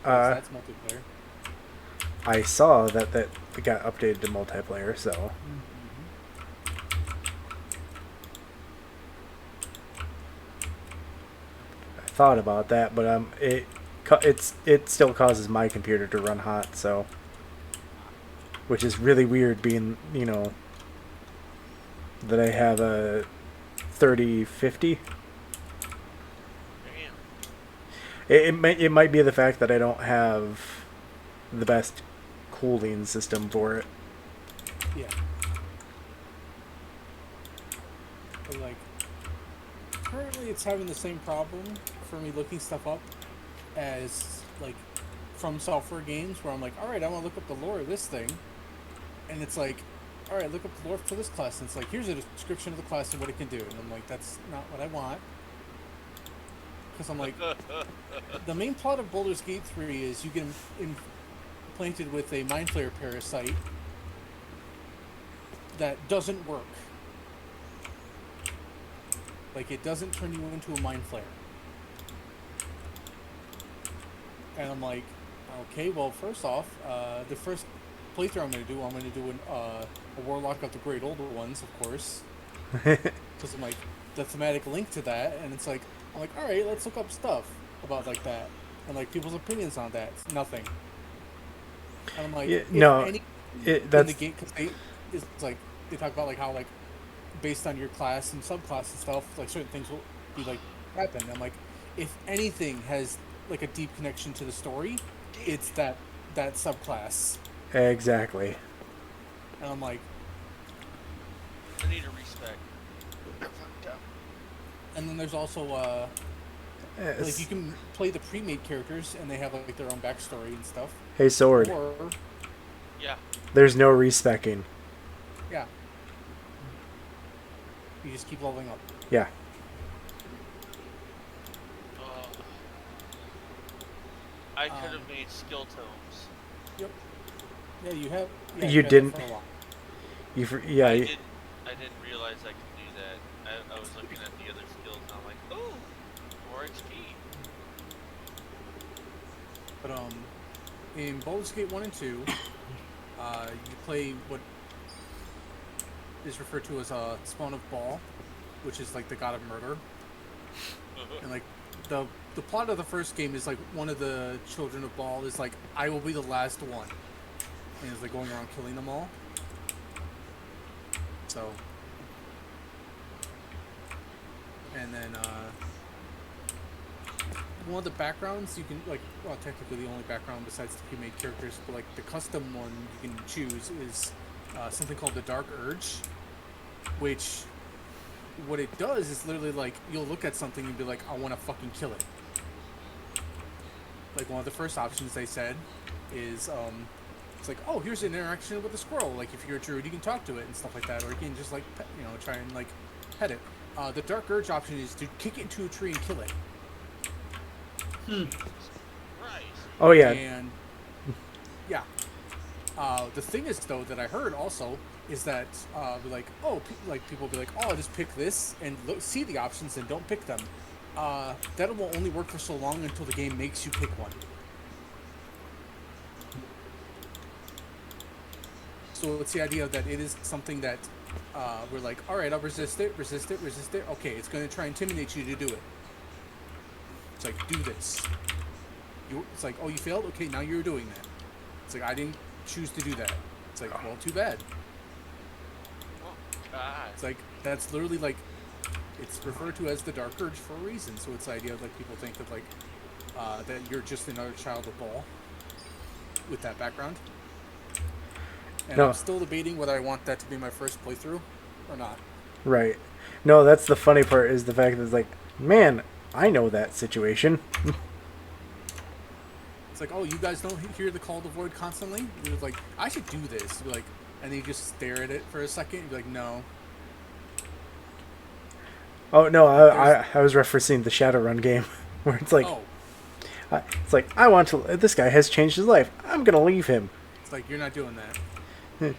That's multiplayer. I saw that it got updated to multiplayer, so I thought about that, but it still causes my computer to run hot, so, which is really weird, being, you know, that I have a 3050. Damn. It might be the fact that I don't have the best cooling system for it. Yeah. But like, currently it's having the same problem for me looking stuff up as like From Software games, where I'm like, all right, I want to look up the lore of this thing, and it's like, all right, look up the lore for this class, and it's like, here's a description of the class and what it can do, and I'm like, that's not what I want, because I'm like, the main plot of Baldur's Gate 3 is you get implanted with a Mind Flayer parasite that doesn't work. Like, it doesn't turn you into a Mind Flayer. And I'm like, okay, well, first off, the first playthrough I'm going to do a Warlock of the Great Older Ones, of course. Because I'm like, the thematic link to that, and it's like, I'm like, alright, let's look up stuff about like that. And like, people's opinions on that. It's nothing. And I'm like, that's in the game, because it's like, they talk about like how like, based on your class and subclass and stuff, like certain things will be like, happen. And I'm like, if anything has like a deep connection to the story, it's that subclass. Exactly. And I'm like, I need a respect. and then there's also like you can play the pre-made characters and they have like their own backstory and stuff. Hey, Sword. Or Yeah. There's no respecking. yeah, you just keep leveling up. Yeah. I could have made skill tomes. Yep. Yeah, you have. Yeah, You had that didn't. for a while. Yeah. I didn't realize I could do that. I was looking at the other skills and I'm like, ooh, more XP. But in Baldur's Gate 1 and 2, you play what is referred to as a Spawn of Baal, which is like the god of murder. And like the plot of the first game is like one of the children of Baal is like, I will be the last one, and is like going around killing them all. So, and then one of the backgrounds you can like, well, technically the only background besides the pre-made characters, but like the custom one you can choose is something called the Dark Urge, which what it does is literally like, you'll look at something and be like, I want to fucking kill it. Like one of the first options they said is it's like, oh, here's an interaction with a squirrel. Like if you're a druid, you can talk to it and stuff like that, or you can just like try and like pet it. The Dark Urge option is to kick it into a tree and kill it. Right. Oh yeah. And yeah. The thing is though that I heard also is that be like, oh, people will be like, oh, just pick this and see the options and don't pick them. That will only work for so long until the game makes you pick one. So it's the idea that it is something that we're like, all right, I'll resist it. Okay, it's going to try and intimidate you to do it. It's like, do this. It's like, oh, you failed? Okay, now you're doing that. It's like, I didn't choose to do that. It's like, well, too bad. Oh, God. It's like, that's literally like, it's referred to as the Dark Urge for a reason. So it's the idea of like, people think that like, that you're just another child of Baal with that background. And No. I'm still debating whether I want that to be my first playthrough or not. Right. No, that's the funny part is the fact that it's like, man, I know that situation. It's like, oh, you guys don't hear the call to void constantly? You're like, I should do this. You're like, and then you just stare at it for a second. You're like, no. Oh no, I was referencing the Shadowrun game where it's like, Oh, it's like I want to. This guy has changed his life. I'm gonna leave him. it's like you're not doing that.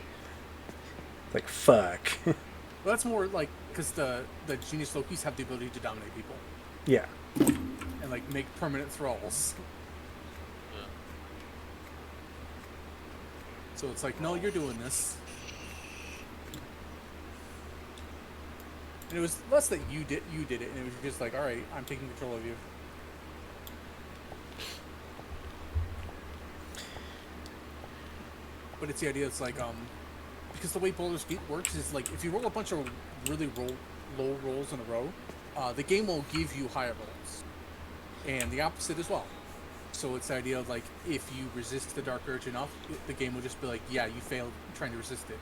Like fuck. Well, that's more like because the genius Lokis have the ability to dominate people Yeah. and like make permanent thralls. Yeah. So it's like, no, you're doing this. And it was less that you did it, and it was just like, all right, I'm taking control of you. But it's the idea. It's like because the way Baldur's Gate works is like if you roll a bunch of really low rolls in a row, the game will give you higher rolls, and the opposite as well. So it's the idea of like if you resist the dark urge enough, the game will just be like, yeah, you failed trying to resist it.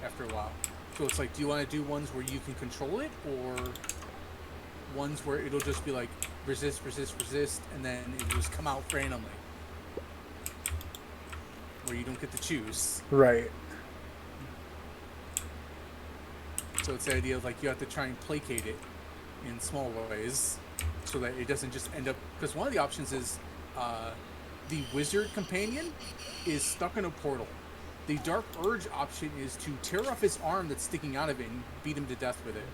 After a while, so it's like, do you want to do ones where you can control it, or ones where it'll just be like resist, and then it'll just come out randomly, where you don't get to choose. Right. So it's the idea of like you have to try and placate it in small ways, so that it doesn't just end up. Because one of the options is the wizard companion is stuck in a portal. The Dark Urge option is to tear off his arm that's sticking out of it and beat him to death with it.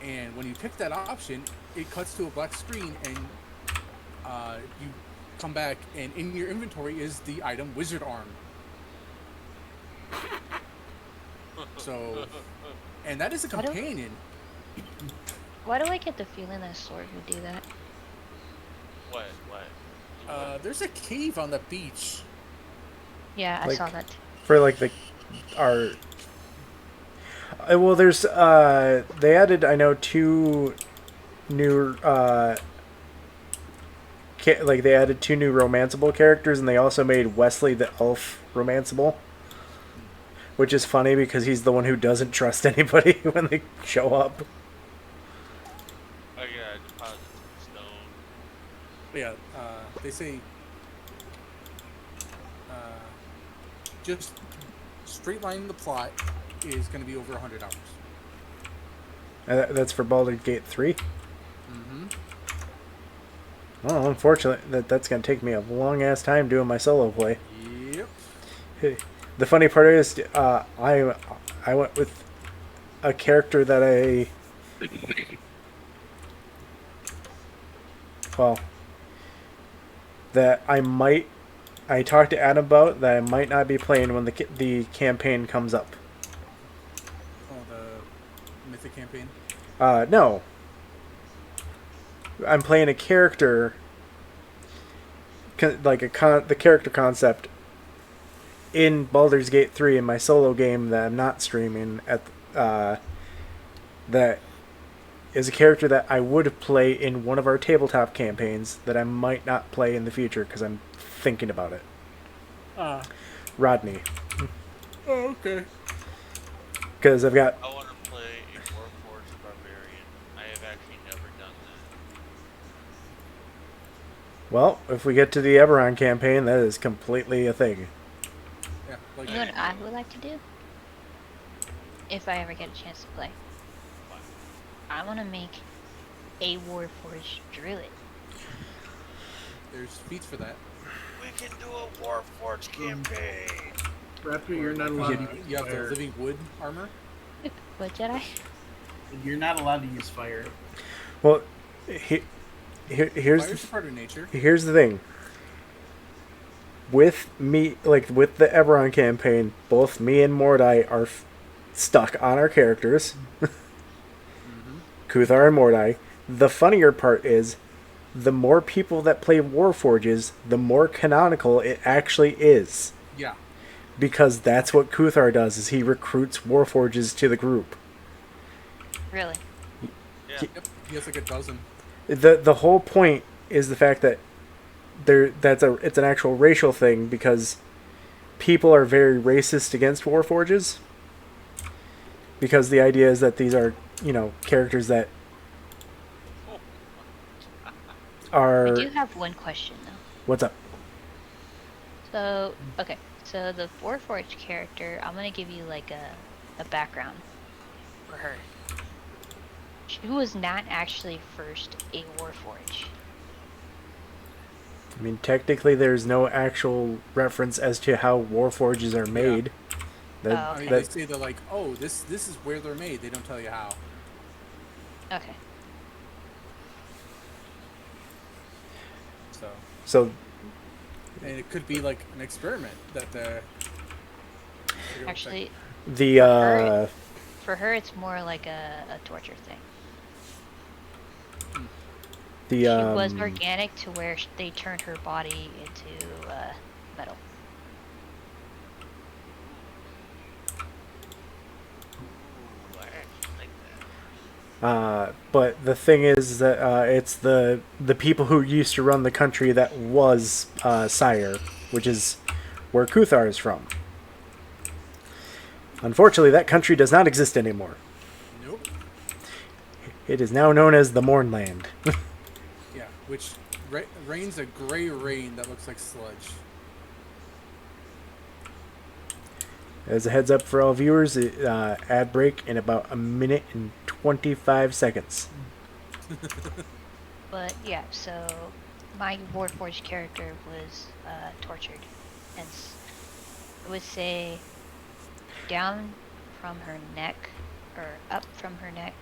And when you pick that option, it cuts to a black screen, and you come back, and in your inventory is the item Wizard Arm. So, and that is a Why don't- companion. Why do I get the feeling that Sword would do that? What? There's a cave on the beach. Yeah, I Like- saw that. For like the our. Well, there's they added, I know, 2 new like they added 2 new romanceable characters, and they also made Wesley the elf romanceable, which is funny because he's the one who doesn't trust anybody when they show up. I got deposit stone. But yeah, they say just straight lining the plot is going to be over 100 hours. That's for Baldur's Gate 3. Mm-hmm. Well, unfortunately, that's going to take me a long ass time doing my solo play. Yep. The funny part is, I went with a character that I talked to Adam about that I might not be playing when the campaign comes up. Oh, the Mythic campaign. No. I'm playing a character, the character concept in Baldur's Gate 3 in my solo game that I'm not streaming that is a character that I would play in one of our tabletop campaigns that I might not play in the future because I'm thinking about it. Rodney. Oh, okay. Because I've got... I want to play a Warforged Barbarian. I have actually never done that. Well, if we get to the Eberron campaign, that is completely a thing. Yeah, like You know what I would like to do? If I ever get a chance to play. I want to make a Warforged Druid. there's feats for that. We can do a Warforged campaign. Raptor, you're not allowed to use You have the fire. living wood armor. What, Jedi? You're not allowed to use fire. Well, here's Fire's part of nature. here's the thing. With me, like with the Eberron campaign, both me and Mordai are stuck on our characters. Kuthar and Mordai. The funnier part is, the more people that play Warforges, the more canonical it actually is. Yeah. Because that's what Kuthar does, is he recruits Warforges to the group. Really? Yeah. Yep. He has like a dozen. The whole point is the fact that it's an actual racial thing, because people are very racist against Warforges. because the idea is that these are, characters that I are. do have one question though. What's up? So, okay. So the Warforged character, I'm gonna give you like a background for her. She was not actually first a Warforged. I mean, technically, there's no actual reference as to how warforges are made. Oh, I mean, okay. they say they're like, oh, this is where they're made. They don't tell you how. Okay. So And it could be like an experiment that the. Actually, the for her, it's more like a torture thing. the She was organic to where they turned her body into metal. Ooh, I actually like that. But the thing is that it's the people who used to run the country that was Sire, which is where Kuthar is from. Unfortunately, that country does not exist anymore. Nope. It is now known as the Mournland. Yeah, which rains a gray rain that looks like sludge. As a heads up for all viewers, ad break in about a minute and 25 seconds. But yeah, so my Warforged character was tortured, and I would say down from her neck, or up from her neck.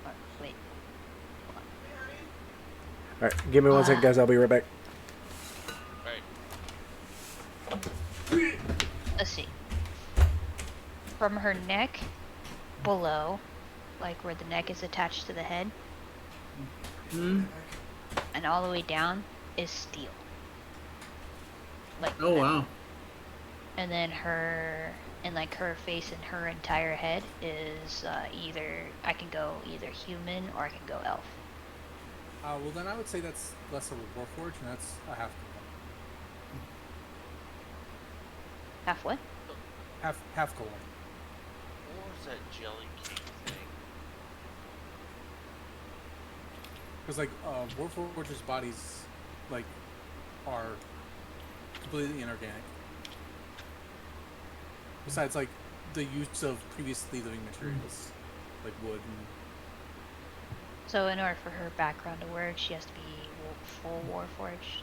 Or, wait, hold on. Alright, give me 1 second, guys. I'll be right back. Right. Let's see. From her neck below, like where the neck is attached to the head, Hmm. and all the way down is steel. Like Oh wow. and then her and like her face and her entire head is either I can go either human or I can go elf. Well, then I would say that's less of a warforge, and that's a half Half what? half golem. What was that jelly cake thing? Because like warforges' bodies, like, are completely inorganic. Besides, like, the use of previously living materials, like wood and. So in order for her background to work, she has to be full Warforged.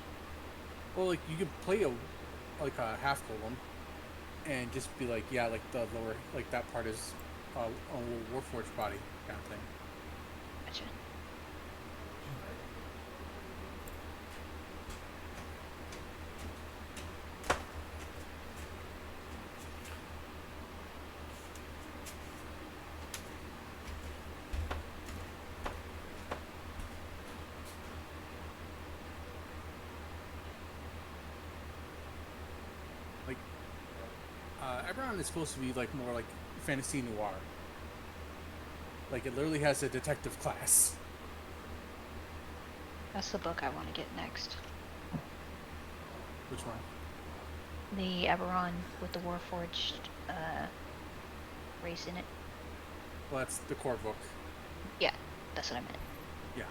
Well, like, you could play a half golem, and just be like, yeah, like the lower, like that part is a warforged body kind of thing. Gotcha. Eberron is supposed to be like more like fantasy noir. Like it literally has a detective class. That's the book I want to get next. Which one? The Eberron with the Warforged race in it. Well, that's the core book. Yeah, that's what I meant. Yeah.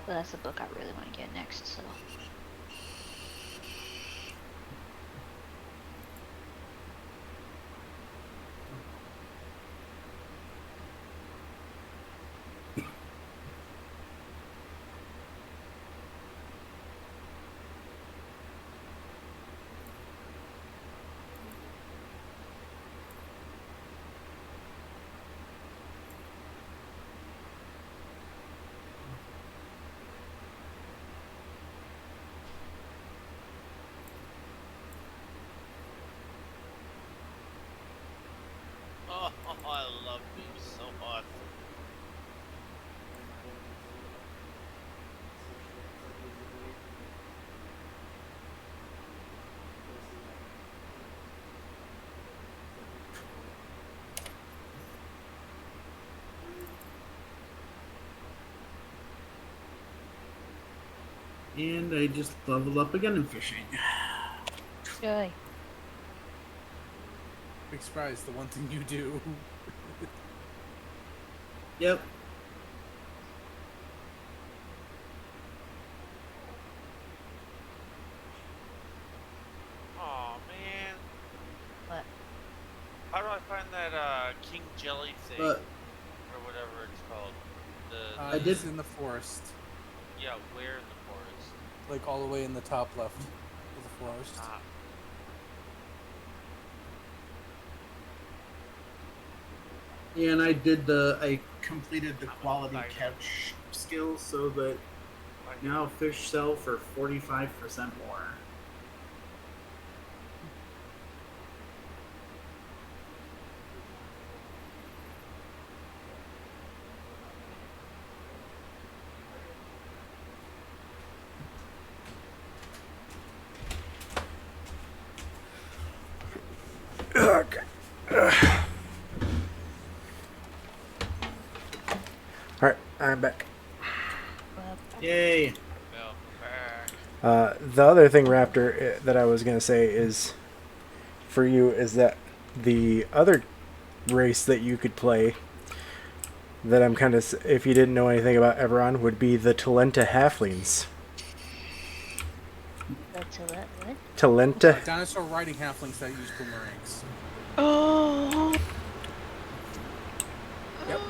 But that's the book I really want to get next, so. Oh, I love these so much. And I just leveled up again in fishing. Joy. Big surprise, the one thing you do. Yep. Oh man. What? How do I find that king jelly thing? But Or whatever it's called. The I did- He's in the forest. Yeah, where in the forest? Like all the way in the top left of the forest. Ah. yeah, and I completed the quality catch skill so that now fish sell for 45% more. Okay. Alright, I'm back. Well, Yay! Well, back. The other thing, Raptor, that I was going to say is for you is that the other race that you could play that I'm kind of, if you didn't know anything about Everon, would be the Talenta Halflings. that's a what? Talenta. Dinosaur riding halflings that use boomerangs. Oh. Yep.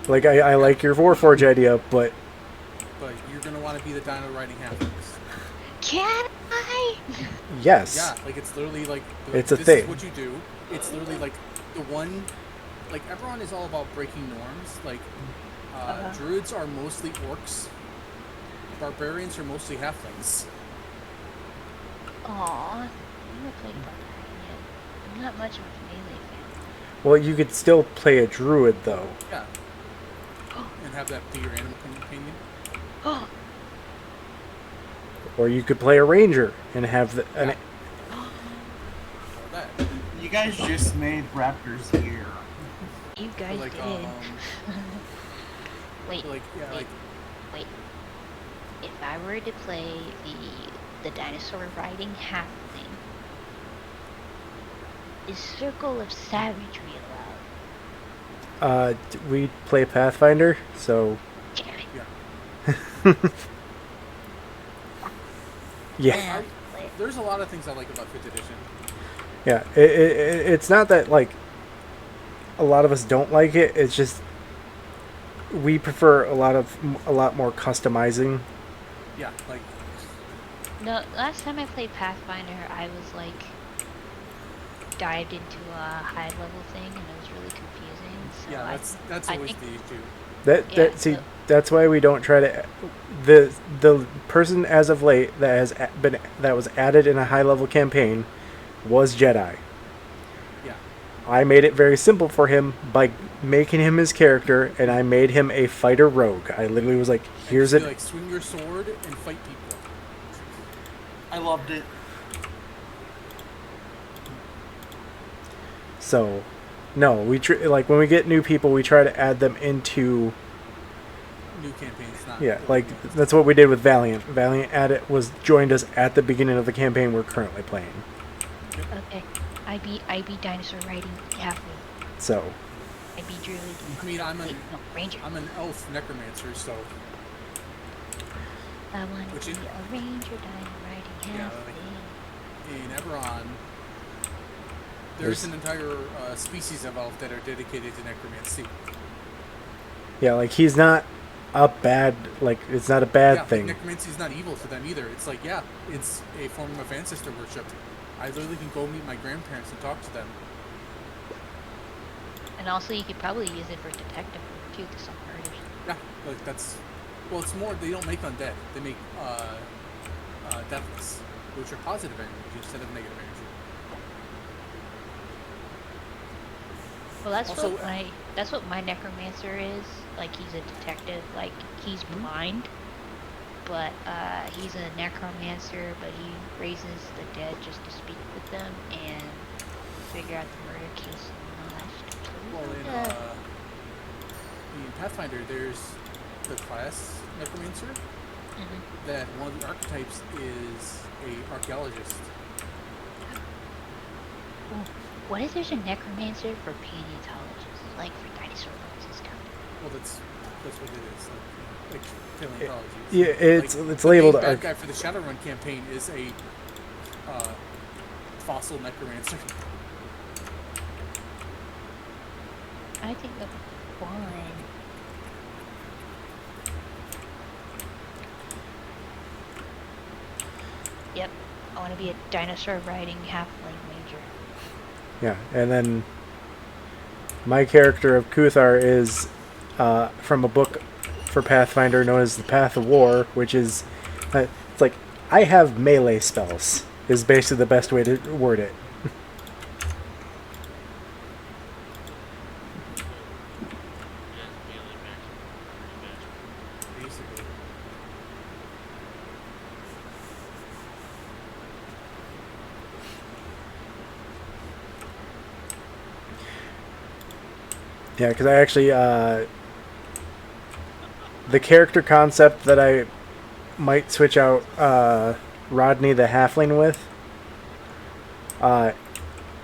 Like, I like your Warforge idea, but But you're gonna want to be the dino riding halflings. Can I? yes. Yeah, like it's literally like It's a this thing. is what you do. It's literally like the one. Like everyone is all about breaking norms. Like druids are mostly orcs. Barbarians are mostly halflings. Aw, I've never played Barbarian yet. I'm not much of a melee fan. Well, you could still play a druid, though. Yeah. And have that be your animal companion. Oh, Or you could play a ranger and have the... Or that. You guys just made Raptor's ear. you Or guys like did. Wait, like yeah, like wait. If I were to play the dinosaur riding halfling, is Circle of Savagery allowed? We play Pathfinder, so... Damn it. yeah. Yeah. There's a lot of things I like about 5th edition. Yeah, it's not that, like, a lot of us don't like it, it's just we prefer a lot more customizing. Yeah, like No, last time I played Pathfinder, I was like dived into a high level thing, and it was really confusing. So yeah, that's I always think- the issue. Yeah, so- That's why we don't try to. The person as of late that was added in a high level campaign was Jedi. Yeah. I made it very simple for him by making him his character, and I made him a fighter rogue. I literally was like, And "Here's just it." be like swing your sword and fight people. I loved it. So, no, like when we get new people, we try to add them into. New campaigns, not Yeah, old like campaigns. that's what we did with Valiant. Valiant joined us at the beginning of the campaign we're currently playing. Okay, I be dinosaur riding halfling. So, I be druid. I mean, I'm Wait, no, ranger. an elf necromancer, so I want to which be is- a ranger dino riding Yeah, halfling. in Eberron, there's an entire species of elf that are dedicated to necromancy. yeah, like he's not a bad, like it's not a bad Yeah, thing. like necromancy is not evil to them either. It's like, yeah, it's a form of ancestor worship. I literally can go meet my grandparents and talk to them. And also, you could probably use it for detective work too, to solve murders. Yeah, like that's, well, it's more, they don't make undead. They make deathless, which are positive energy instead of negative energy. Well, Also, that's what my necromancer is. Like, he's a detective. Like, he's blind, but he's a necromancer. But he raises the dead just to speak with them and figure out the murder case and all that stuff. Well, in Pathfinder, there's the class necromancer. That one of the archetypes is a archaeologist. Ooh, what if there's a necromancer for paleontologists, like for dinosaur bones and stuff? Well, that's what it is. Like paleontology. Yeah, it's the labeled main bad arc. guy for the Shadowrun campaign is a fossil necromancer. I think that'd be fun. Yep, I want to be a dinosaur riding halfling ranger. Yeah, and then my character of Kuthar is from a book for Pathfinder known as the Path of War, which is it's like I have melee spells. Is basically the best way to word it. Yeah, melee magic. Basically. Yeah, because I actually the character concept that I might switch out Rodney the Halfling with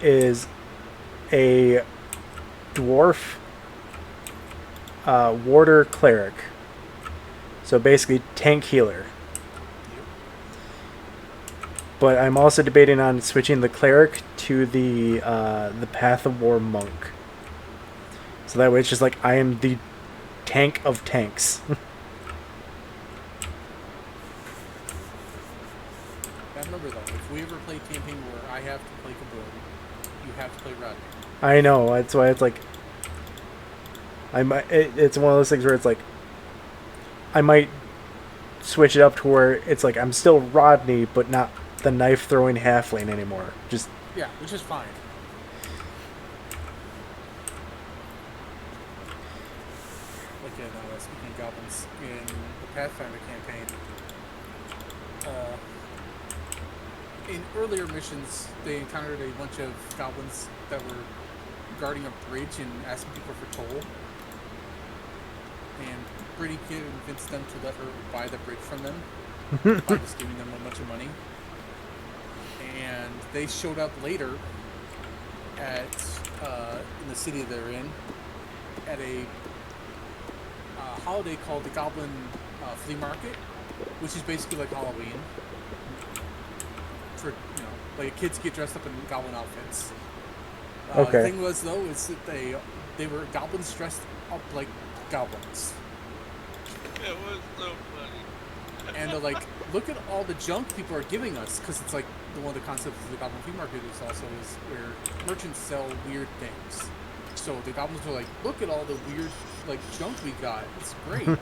is a dwarf warder cleric. So basically tank healer. But I'm also debating on switching the cleric to the Path of War monk. So that way it's just like I am the tank of tanks. Now remember though, if we ever play a campaign where I have to play Kaboom, you have to play Rodney. I know, that's why it's like it's one of those things where it's like I might switch it up to where it's like I'm still Rodney but not the knife throwing halfling anymore. Just Yeah, which is fine. Like in speaking of goblins, in the Pathfinder campaign, in earlier missions, they encountered a bunch of goblins that were guarding a bridge and asking people for toll. And Brittany convinced them to let her buy the bridge from them by just giving them a bunch of money. And they showed up later at in the city they're in at a holiday called the Goblin Flea Market, which is basically like Halloween. For like kids get dressed up in goblin outfits. Okay. The thing was though is that they were goblins dressed up like goblins. It was so funny. And they're like, look at all the junk people are giving us, because it's like one of the concepts of the Goblin Flea Market is also is where merchants sell weird things. So the goblins are like, look at all the weird like junk we got. It's great. And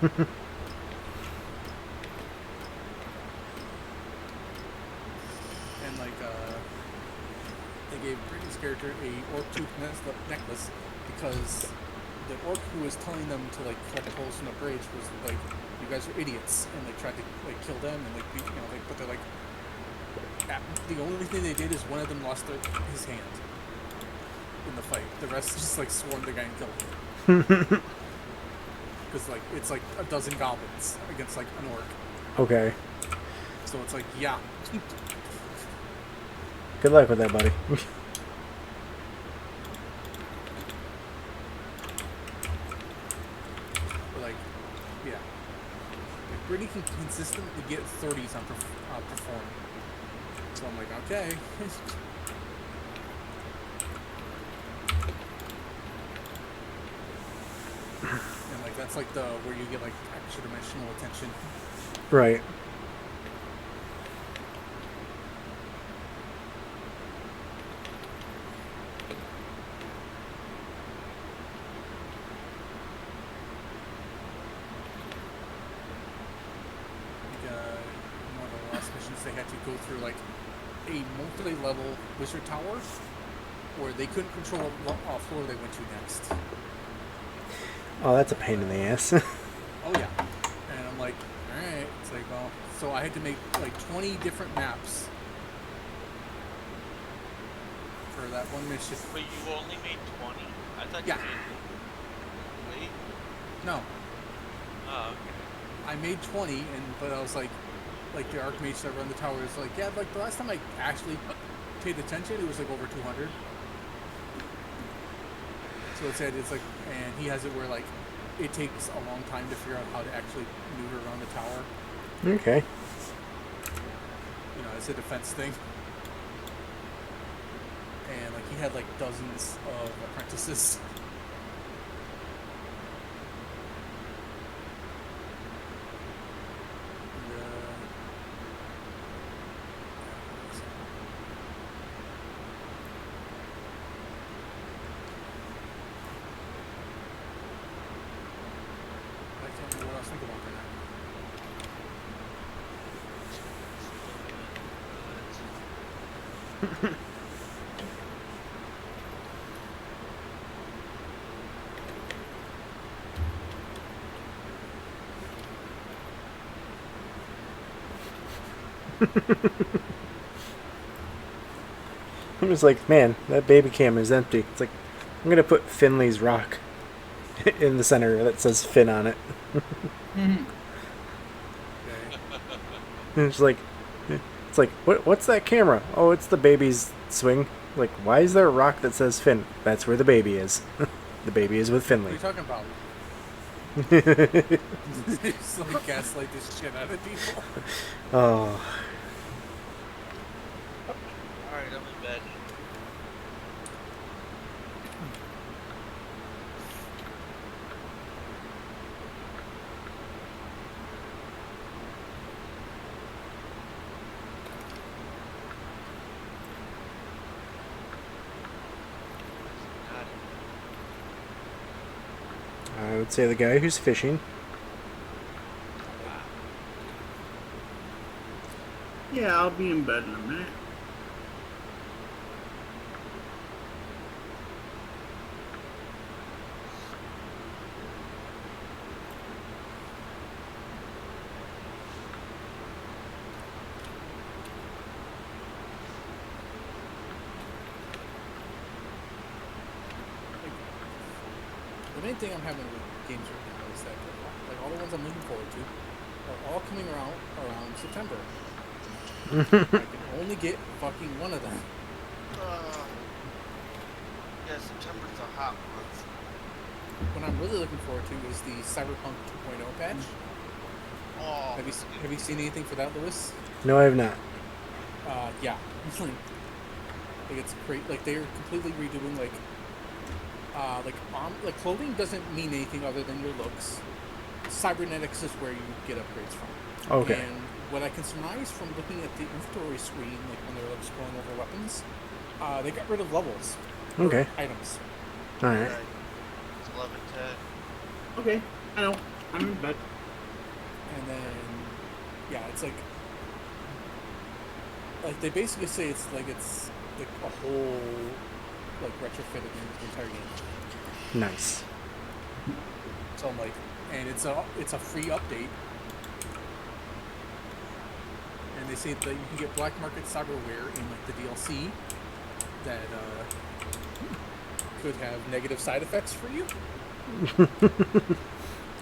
like they gave Brittany's character a orc tooth necklace because the orc who was telling them to like collect holes from the bridge was like, you guys are idiots, and they tried to like kill them and like but they're like, the only thing they did is one of them lost his hand in the fight. The rest just like swarmed the guy and killed him. Because like it's like a dozen goblins against like an orc. okay. So it's like, yeah. Good luck with that, buddy. Like, yeah. Like, Brittany can consistently get 30s on perform. So I'm like, okay. And like that's like the where you get like extra dimensional attention. Right. One of the last missions they had to go through like a multi-level wizard tower where they couldn't control what floor they went to next. Oh, that's a pain in the ass. Oh yeah. And I'm like, alright. It's like, well, so I had to make like 20 different maps for that one mission. But you only made 20? I thought Yeah. you made... Wait? No, Oh, okay. I made 20, but I was like the archmage that run the tower is like, yeah, like the last time I actually paid attention, it was like over 200. So it's like, and he has it where like it takes a long time to figure out how to actually maneuver around the tower. Okay. You know, it's a defense thing. And like he had like dozens of apprentices. I can't remember what I was thinking about right now. I'm just like, man, that baby cam is empty. It's like, I'm gonna put Finley's rock in the center that says Finn on it. Okay. And it's like, what's that camera? Oh, it's the baby's swing. Like, why is there a rock that says Finn? That's where the baby is. The baby is with What are Finley. you talking about? Just like gaslight this shit out of people. Oh, Alright, I'm in bed. I would say the guy who's fishing. Yeah, I'll be in bed in a minute. The main thing I'm having with games right now is that like all the ones I'm looking forward to are all coming around September. I can only get fucking one of them. Yeah, September's a hot month. What I'm really looking forward to is the Cyberpunk 2.0 patch. Oh, Have you seen anything for that, Lewis? No, I have not. Yeah. Like it's great. Like they're completely redoing like clothing doesn't mean anything other than your looks. Cybernetics is where you get upgrades from. Okay. And what I can surmise from looking at the inventory screen, like when they're like scrolling over weapons, they got rid of levels. or Okay. Items. All right. It's 11:10. Okay, I know. I'm in bed. And then, yeah, it's like they basically say it's like a whole like retrofit of the entire game. Nice. So I'm like, and it's a free update. And they say that you can get black market cyberware in like the DLC that could have negative side effects for you.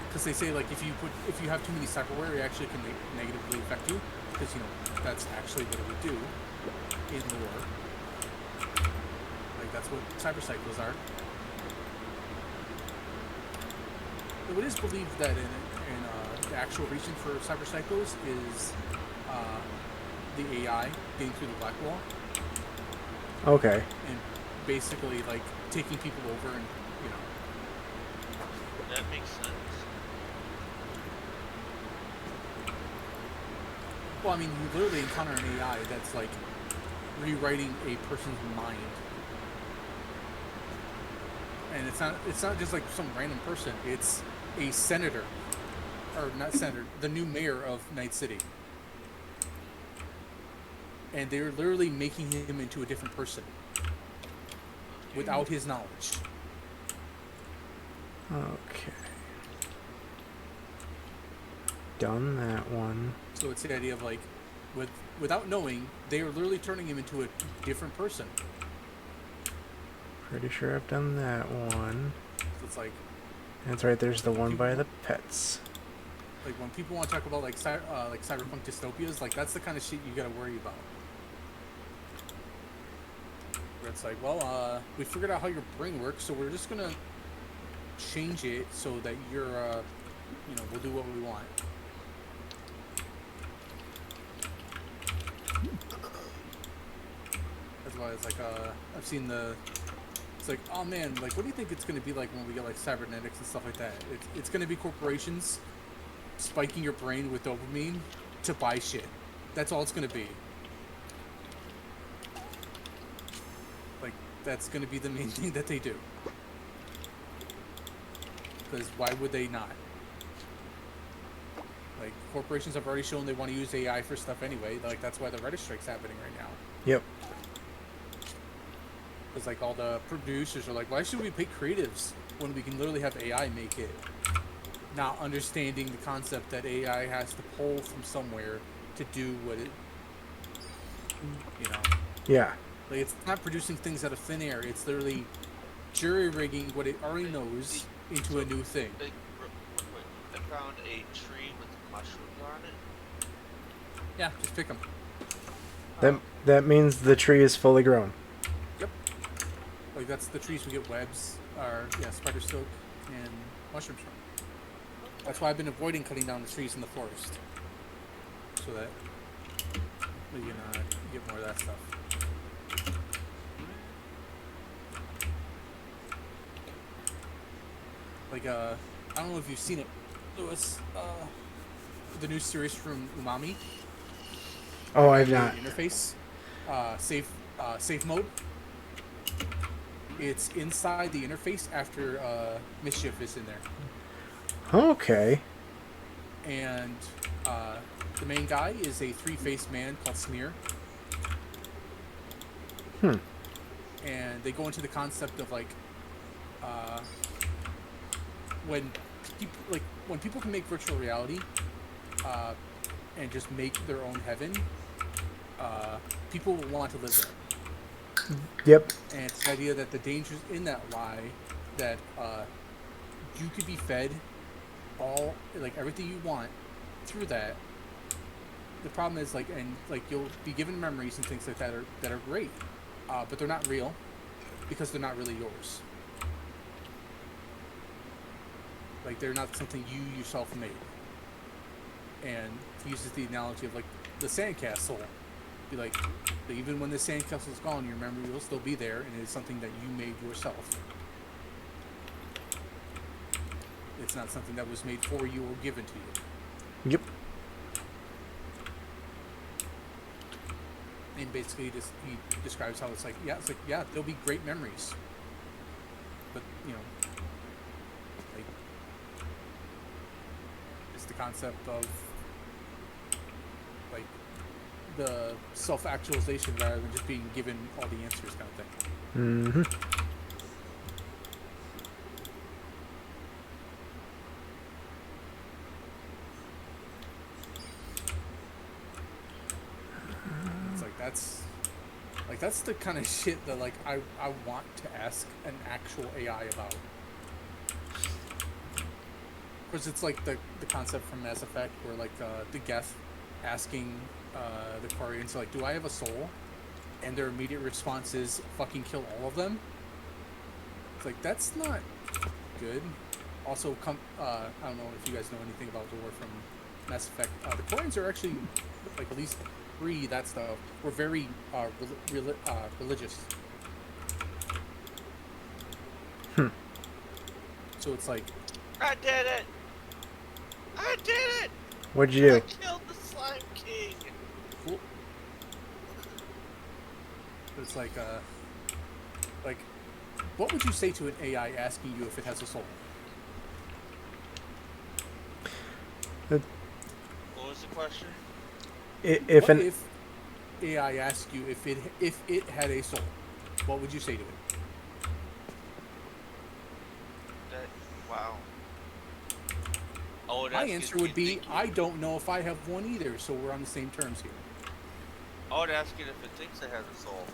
Because they say like if you have too many cyberware, it actually can negatively affect you. Because that's actually what it would do in lore. Like that's what cybercycles are. It is believed that in the actual reason for cybercycles is the AI getting through the black wall Okay. and basically like taking people over and That makes sense. well, I mean, you literally encounter an AI that's like rewriting a person's mind, and it's not just like some random person. It's a senator, or not senator, the new mayor of Night City, and they're literally making him into a different person without his knowledge. Okay. Done that one. So it's the idea of like, without knowing, they are literally turning him into a different person. Pretty sure I've done that one. So it's like That's right. There's the one by the pets. when people want to talk about like cyberpunk dystopias, like that's the kind of shit you gotta worry about. Where it's like, well, we figured out how your brain works, so we're just gonna change it so that you're, we'll do what we want. As well as, like, I've seen it's like, oh man, like, what do you think it's going to be like when we get, like, cybernetics and stuff like that? It's going to be corporations spiking your brain with dopamine to buy shit. That's all it's going to be. Like, that's going to be the main thing that they do. Because why would they not? Like, corporations have already shown they want to use AI for stuff anyway. Like, that's why the Reddit strike's happening right now. Yep. Because, like, all the producers are like, why should we pay creatives when we can literally have AI make it? Not understanding the concept that AI has to pull from somewhere to do what it, Yeah. Like, it's not producing things out of thin air. It's literally jury-rigging what it already knows into a new thing. Wait, I found a tree with mushrooms on it. Yeah, just pick them. That means the tree is fully grown. Yep. Like, that's the trees we get webs, or, spider silk, and mushrooms from. That's why I've been avoiding cutting down the trees in the forest. So that we can get more of that stuff. Like, I don't know if you've seen it, Lewis, the new series from Umami. Oh, I've not. Interface, safe mode. It's inside the interface after Mischief is in there. Okay. And the main guy is a three-faced man called Smear. And they go into the concept of, like, when people can make virtual reality and just make their own heaven, people will want to live there. Yep. And it's the idea that the dangers in that lie that you could be fed everything you want through that. The problem is, you'll be given memories and things like that are great, but they're not real because they're not really yours. Like, they're not something you yourself made. And he uses the analogy of, like, the sandcastle. Be like, even when the sandcastle is gone, your memory will still be there, and it's something that you made yourself. It's not something that was made for you or given to you. Yep. And basically, he describes how it's like, there'll be great memories. But, like, it's the concept of, like, the self-actualization rather than just being given all the answers kind of thing. Mm-hmm. That's the kind of shit that, like, I want to ask an actual AI about. Because it's like the concept from Mass Effect where, like, the Geth asking the Quarians, like, do I have a soul? And their immediate response is, fucking kill all of them. It's like, that's not good. Also, I don't know if you guys know anything about the war from Mass Effect. The Quarians are actually, like, at least that stuff, were very religious. So it's like, I did it! I did it! What'd you do? I killed the Slime King! Cool. But it's like, what would you say to an AI asking you if it has a soul? What was the question? If AI asked you if it had a soul, what would you say to it? Wow. My answer would be, I don't know if I have one either, so we're on the same terms here. I would ask it if it thinks it has a soul.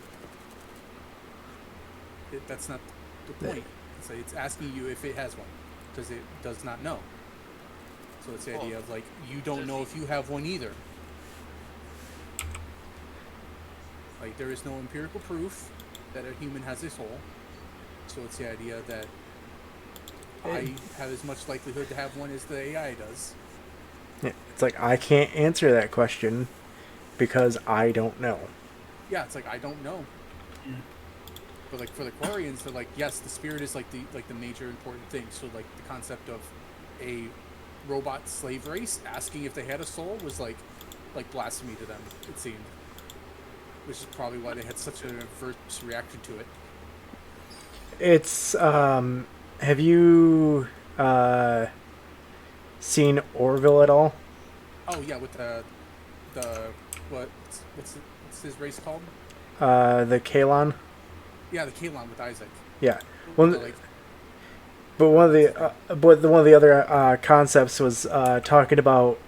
That's not the point. It's asking you if it has one, because it does not know. So it's the idea of, like, you don't know if you have one either. Like, there is no empirical proof that a human has a soul. So it's the idea that I have as much likelihood to have one as the AI does. It's like I can't answer that question because I don't know. Yeah, it's like I don't know. Yeah. But like for the Quarians, they're like, yes, the spirit is like the major important thing. So like the concept of a robot slave race asking if they had a soul was like blasphemy to them, it seemed. Which is probably why they had such an adverse reaction to it. It's have you seen Orville at all? Oh yeah, with the what's his race called? The Kalon? Yeah, the Kalon with Isaac. Yeah. Well, Well, but one of the other concepts was talking about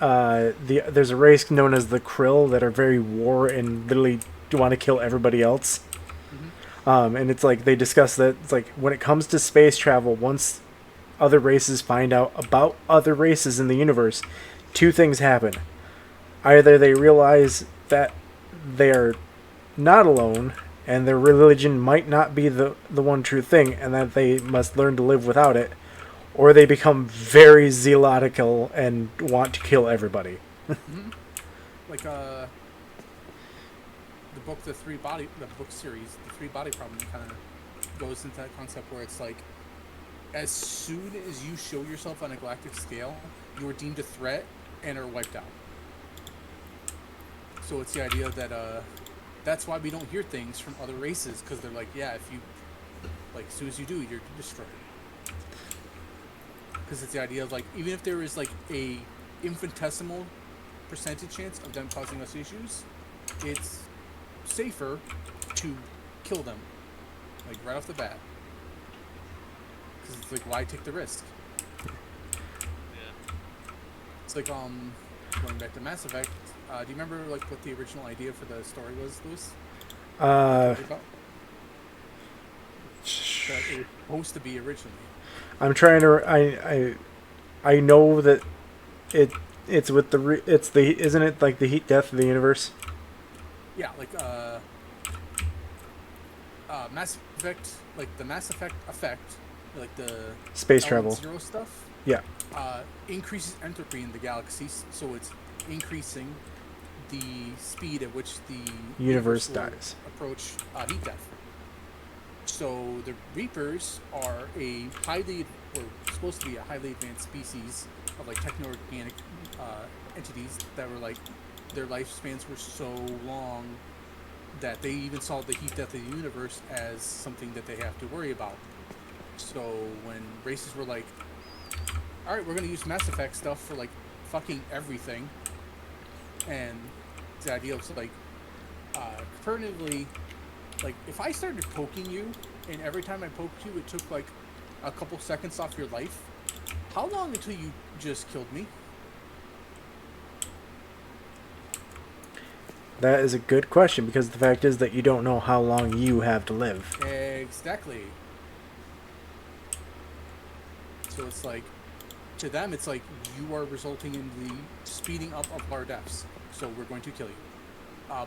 there's a race known as the Krill that are very war and literally want to kill everybody else. And it's like they discuss that it's like when it comes to space travel, once other races find out about other races in the universe, two things happen. Either they realize that they are not alone and their religion might not be the one true thing and that they must learn to live without it, or they become very zealotical and want to kill everybody. like the book, the book series, the three body problem kind of goes into that concept where it's like, as soon as you show yourself on a galactic scale, you are deemed a threat and are wiped out. So it's the idea that that's why we don't hear things from other races, because they're like, yeah, if you like, as soon as you do, you're destroyed. Because it's the idea of like, even if there is like a infinitesimal percentage chance of them causing us issues, it's safer to kill them, like right off the bat. Because it's like, why take the risk? Yeah. It's like going back to Mass Effect. Do you remember like what the original idea for the story was, Louis? That it was supposed to be originally. I'm trying to. I know that it's with the isn't it like the heat death of the universe? Yeah, like Mass Effect, like the Mass Effect effect, like the Space Element travel. Zero stuff. Yeah. Increases entropy in the galaxy, so it's increasing the speed at which the Universe will dies. approach heat death. So the Reapers are supposed to be a highly advanced species of like techno-organic entities that were like, their lifespans were so long that they even saw the heat death of the universe as something that they have to worry about. So when races were like, all right, we're going to use Mass Effect stuff for like fucking everything, and the idea of like comparatively, like if I started poking you and every time I poked you it took like a couple seconds off your life, how long until you just killed me? That is a good question, because the fact is that you don't know how long you have to live. Exactly. So it's like, to them it's like, you are resulting in the speeding up of our deaths, so we're going to kill you.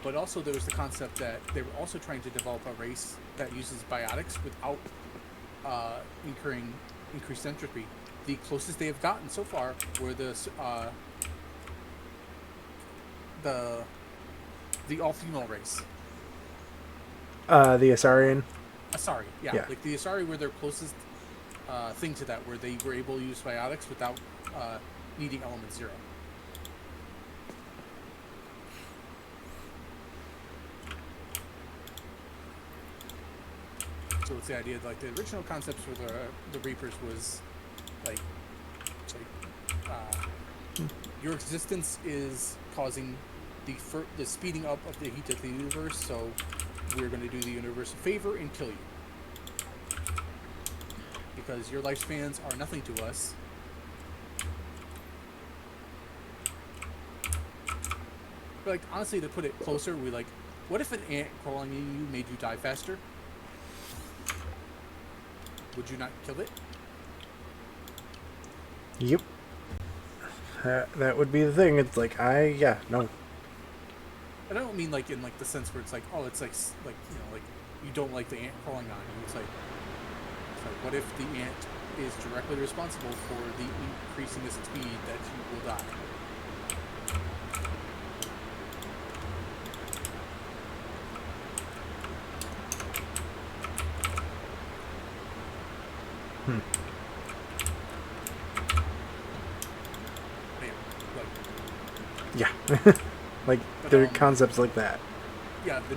But also there was the concept that they were also trying to develop a race that uses biotics without incurring increased entropy. The closest they have gotten so far were the all-female race. The Asarian. Asari, yeah. Like the Asari were their closest thing to that, where they were able to use biotics without needing element zero. So it's the idea that, like, the original concepts for the Reapers was like, your existence is causing the speeding up of the heat of the universe, so we're going to do the universe a favor and kill you. Because your lifespans are nothing to us. But, like, honestly, to put it closer, what if an ant crawling in you made you die faster? Would you not kill it? Yep. That would be the thing. It's like, no. And I don't mean like in like the sense where it's like, oh, it's like you know, like you don't like the ant crawling on you. It's like what if the ant is directly responsible for the increasing the speed that you will die. Yeah. Like, But, there are concepts like that. Yeah, the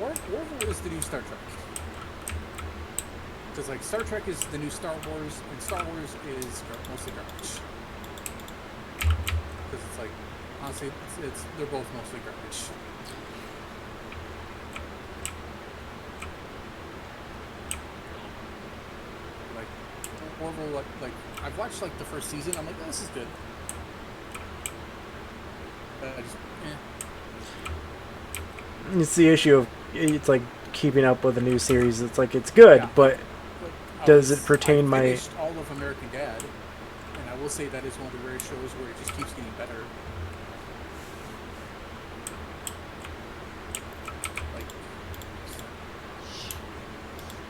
Orville is the new Star Trek. Because like Star Trek is the new Star Wars, and Star Wars is mostly garbage. Because it's like, honestly, they're both mostly garbage. Like Orville, like I've watched like the first season. I'm like, oh, this is good. But I just, It's the issue of, it's like keeping up with a new series. It's like, it's good, Yeah. but does it pertain I my... finished all of American Dad, and I will say that is one of the rare shows where it just keeps getting better. Like,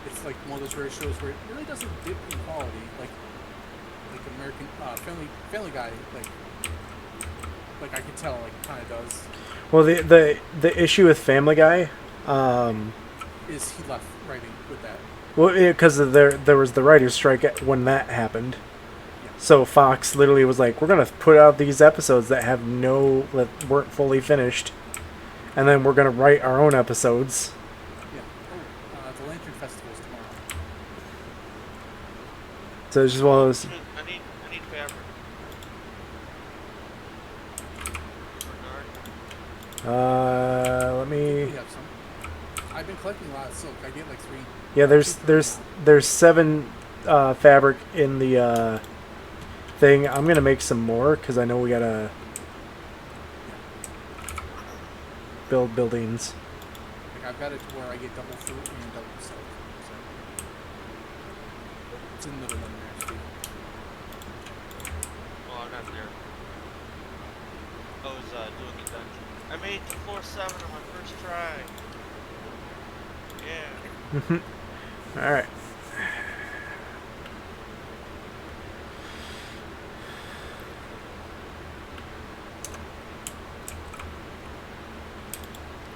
it's like one of those rare shows where it really doesn't dip in quality, like American Family Guy, like I could tell, like kind of does. Well, the issue with Family Guy, Is he left writing with that? well, because there was the writer's strike when that happened. Yeah. So Fox literally was like, we're gonna put out these episodes that weren't fully finished, and then we're gonna write our own episodes. Yeah. Oh, the Lantern Festival is tomorrow. So it's just one of those. I need fabric. Bernard. Let me. We have some. I've been collecting a lot of silk. I get like 3. Yeah, there's 7 fabric in the thing. I'm gonna make some more because I know we gotta build buildings. Like I've got it to where I get double fruit and double silk. So it's in the middle of there. Too. Well, I'm not there. I was doing the dungeon. I made the floor 7 on my first try. Yeah. All right.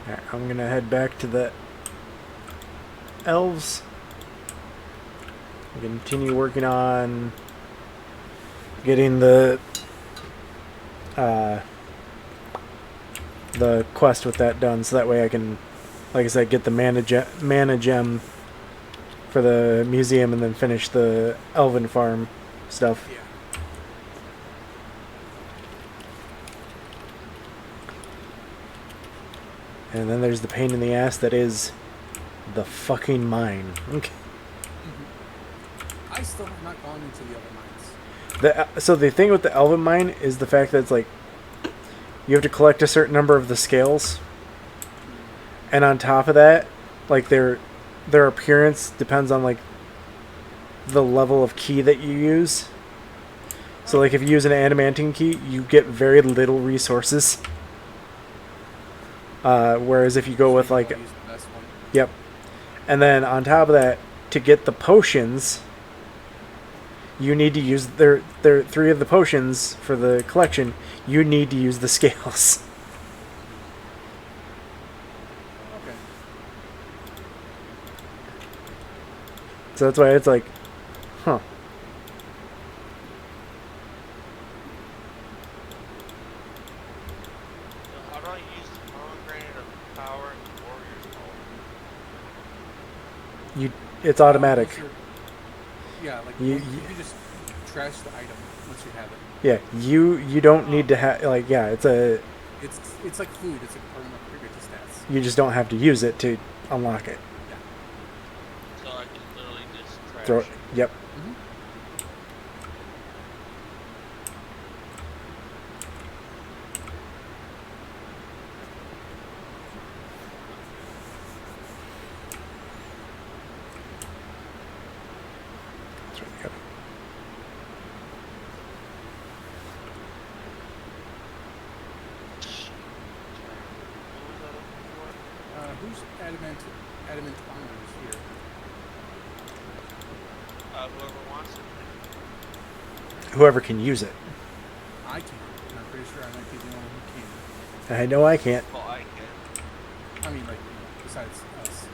Alright, I'm gonna head back to the elves. Continue working on getting the quest with that done, so that way I can, like I said, get the mana gem for the museum and then finish the elven farm stuff. Yeah. And then there's the pain in the ass that is the fucking mine. Okay. I still have not gone into the other mines. So the thing with the elven mine is the fact that it's like you have to collect a certain number of the scales, and on top of that, like their appearance depends on like the level of key that you use. So like if you use an adamantine key, you get very little resources. Whereas if you go with like, I'll use the best one. yep, and then on top of that, to get the potions, you need to use their 3 of the potions for the collection. You need to use the scales. Okay. So that's why it's like, huh. So how do I use the pomegranate of power and the warrior's call? It's automatic. Once you're- Yeah, like You- you can just trash the item once you have it. Yeah, you don't need to have, like, yeah, it's It's like food. It's like part of upgrade to stats. you just don't have to use it to unlock it. So I can literally just trash Throw it. Yep. Mm-hmm. That's right, yep. What was I looking for? Who's adamant armor is here? Whoever wants it. Whoever can use it. I can't. And I'm pretty sure I might be the only one who I know I can't. Well, I can. can. I mean, like, besides us.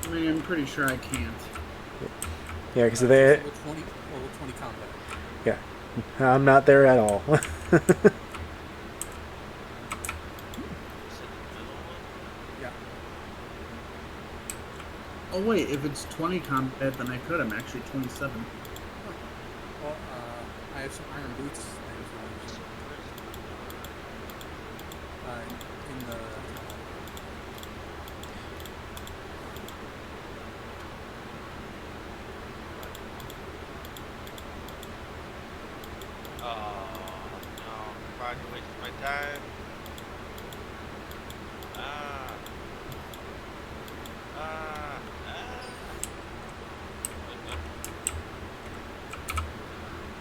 I mean, I'm pretty sure I can't. Yeah, because It's they. level 20 combat. Yeah, I'm not there at all. You said the middle one? Yeah. Oh wait, if it's 20 combat, then I could. I'm actually 27. Well, I have some iron boots. That is what I'm using. In the. Oh, no. Probably wasted my time. Ah. Ah. Ah.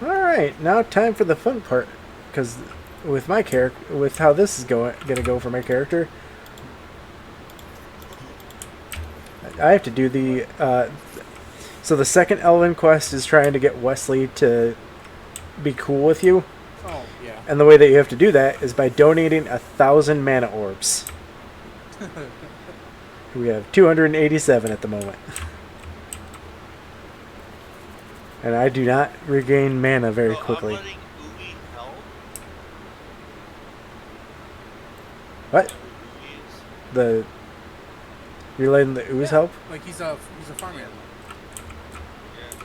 All right, now time for the fun part, because with my character, with how this is gonna go for my character, I have to do the. So the second Elven quest is trying to get Wesley to be cool with you, Oh, yeah. and the way that you have to do that is by donating 1,000 mana orbs. We have 287 at the moment. And I do not regain mana very So quickly. I'm letting Uwe help. What? Who Uwe is? You're letting the ooze help? Like, he's a farm animal. Yeah, I'm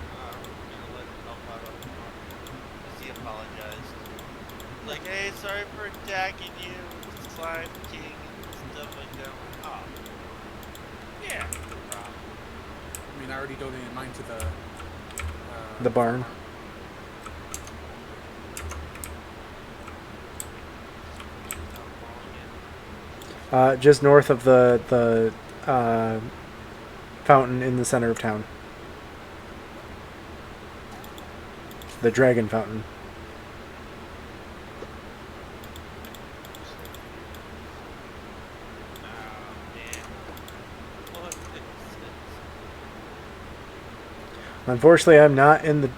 gonna let him help out up front. 'Cause he apologized. Like, hey, sorry for attacking you, Slime King, and stuff like that. Oh. Yeah, no problem. I mean, I already donated mine to The barn. Just north of the fountain in the center of town. The dragon fountain. Unfortunately, I'm not in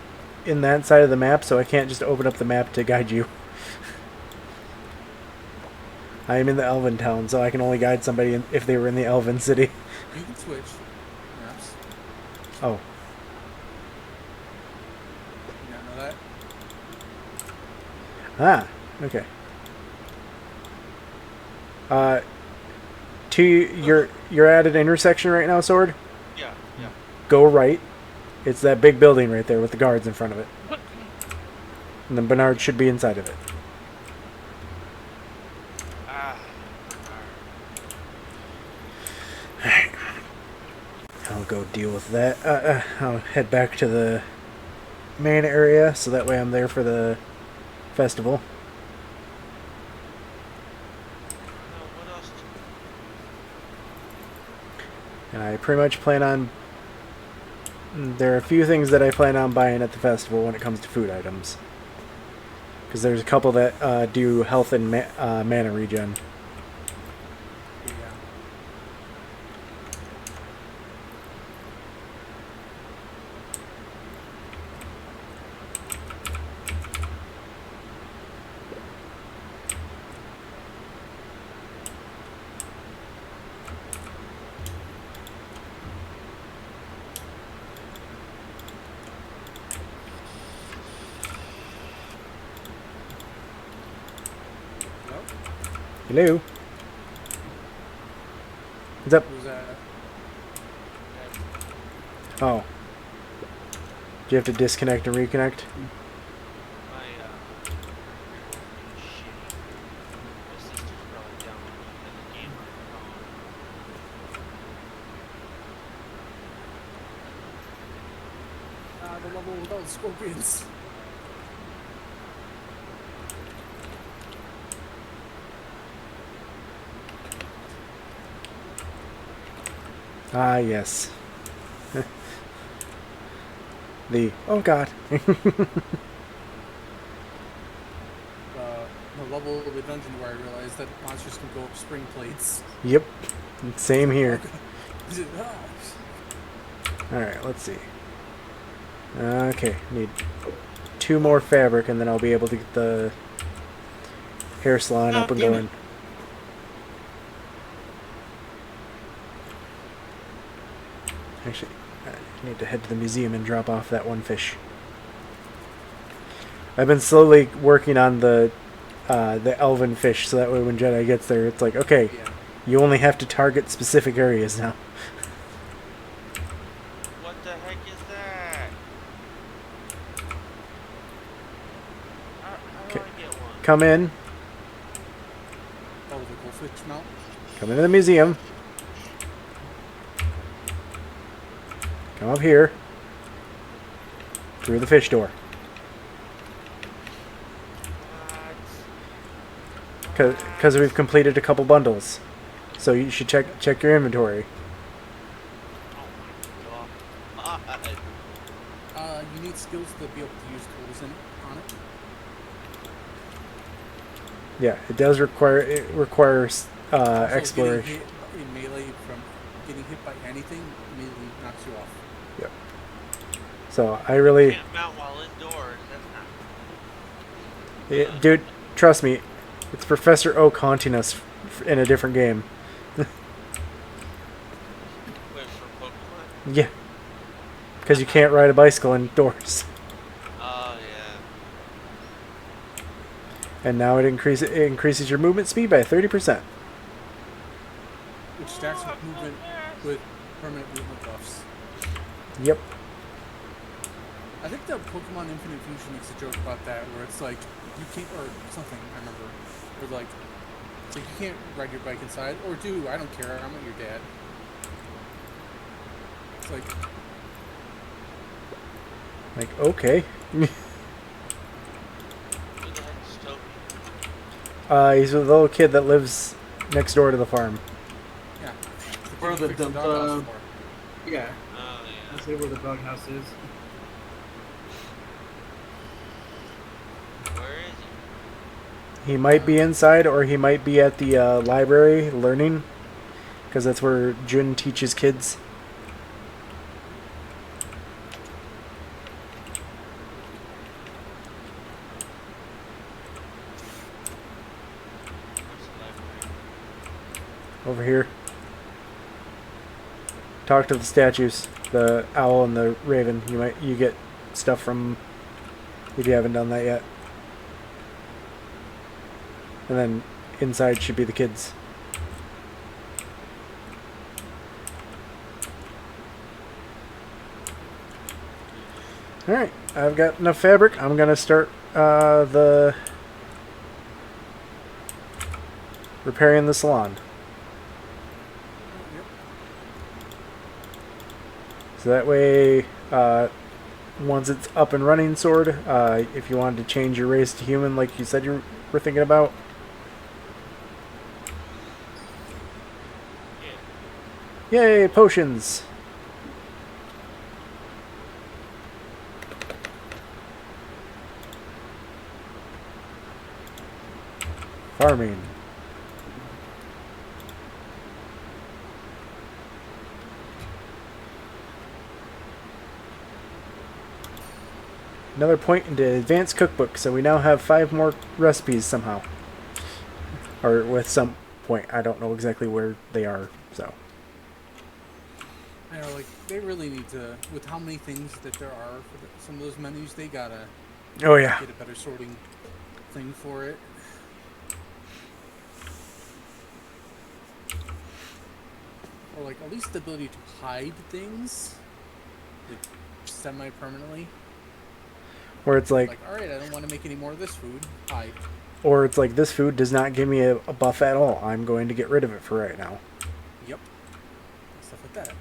that side of the map, so I can't just open up the map to guide you. I am in the Elven town, so I can only guide somebody if they were in the Elven city. You can switch maps. Oh, You not know that? okay. You're at an intersection right now, Sword. Yeah, yeah. Go right. It's that big building right there with the guards in front of it. And then Bernard should be inside of it. Ah. I'll go deal with that. I'll head back to the main area, so that way I'm there for the festival. No, what else? And I pretty much plan on... There are a few things that I plan on buying at the festival when it comes to food items. Because there's a couple that do health and mana regen. Yeah. Nope. Hello? What's up? Who's that? Oh. Do you have to disconnect and reconnect? My, shitty. My sister's probably downloading the game on her phone. The level without scorpions. Ah, yes. Oh god. The level of the dungeon where I realized that monsters can go up spring plates. Yep. Same here. Is it? Alright, let's see. Okay, need 2 more fabric, and then I'll be able to get the hair salon Oh, up and damn going. it. Actually, I need to head to the museum and drop off that one fish. I've been slowly working on the elven fish, so that way when Jedi gets there, it's like, okay, Yeah. you only have to target specific areas now. What the heck is that? How do I get one? Come in, Oh, the goldfish mount. come into the museum. Come up here. Through the fish door. What? Because we've completed a couple bundles. So you should check your inventory. Oh my god. You need skills to be able to use tools on it. Yeah, it does requires Also, exploration. getting hit in melee from getting hit by anything immediately knocks you off. Yep. So I really, Can't mount while indoors. That's not. dude, trust me, it's Professor Oak haunting us in a different game. Wait, for Pokemon? Yeah, because you can't ride a bicycle indoors, Oh yeah. and now it increases your movement speed by 30%. Which stacks with movement with permanent movement buffs. Yep. I think the Pokemon Infinite Fusion makes a joke about that, where it's like you can't, or something. I remember, where like it's like you can't ride your bike inside, or do I don't care. I'm not your dad. It's like Like, okay. Who the heck is Toby? He's a little kid that lives next door to the farm. yeah. Where the Fix the dog- doghouse for. Yeah, Oh yeah. I say where the doghouse is. Where is he? He might be inside, or he might be at the library learning, because that's where Jun teaches kids. Where's the library? Over here. Talk to the statues, the owl and the raven. You get stuff from if you haven't done that yet. And then inside should be the kids. Alright, I've got enough fabric. I'm gonna start the repairing the salon. Yep. So that way, once it's up and running, sword, if you wanted to change your race to human like you said you were thinking about. Yeah. Yay, potions! Farming. Another point into advanced cookbook, so we now have 5 more recipes somehow. Or with some point, I don't know exactly where they are, so. You know, like they really need to, with how many things that there are for some of those menus, they gotta Oh yeah. get a better sorting thing for it. Or like at least the ability to hide things, like semi-permanently. Where it's like, Like, all right, I don't want to make any more of this food. Hide. or it's like, this food does not give me a buff at all. I'm going to get rid of it for right now. Yep. Stuff like that.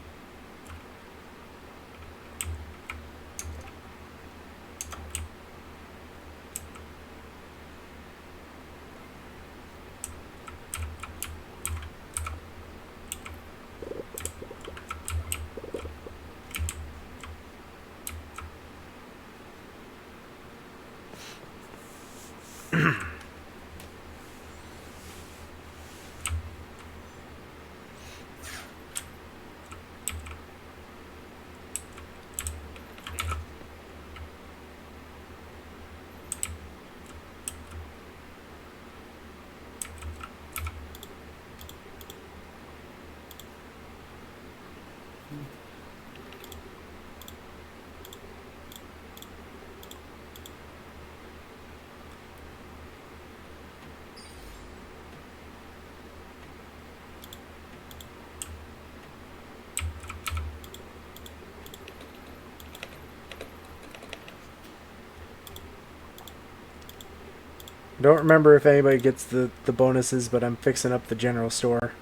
Don't remember if anybody gets the bonuses, but I'm fixing up the general store.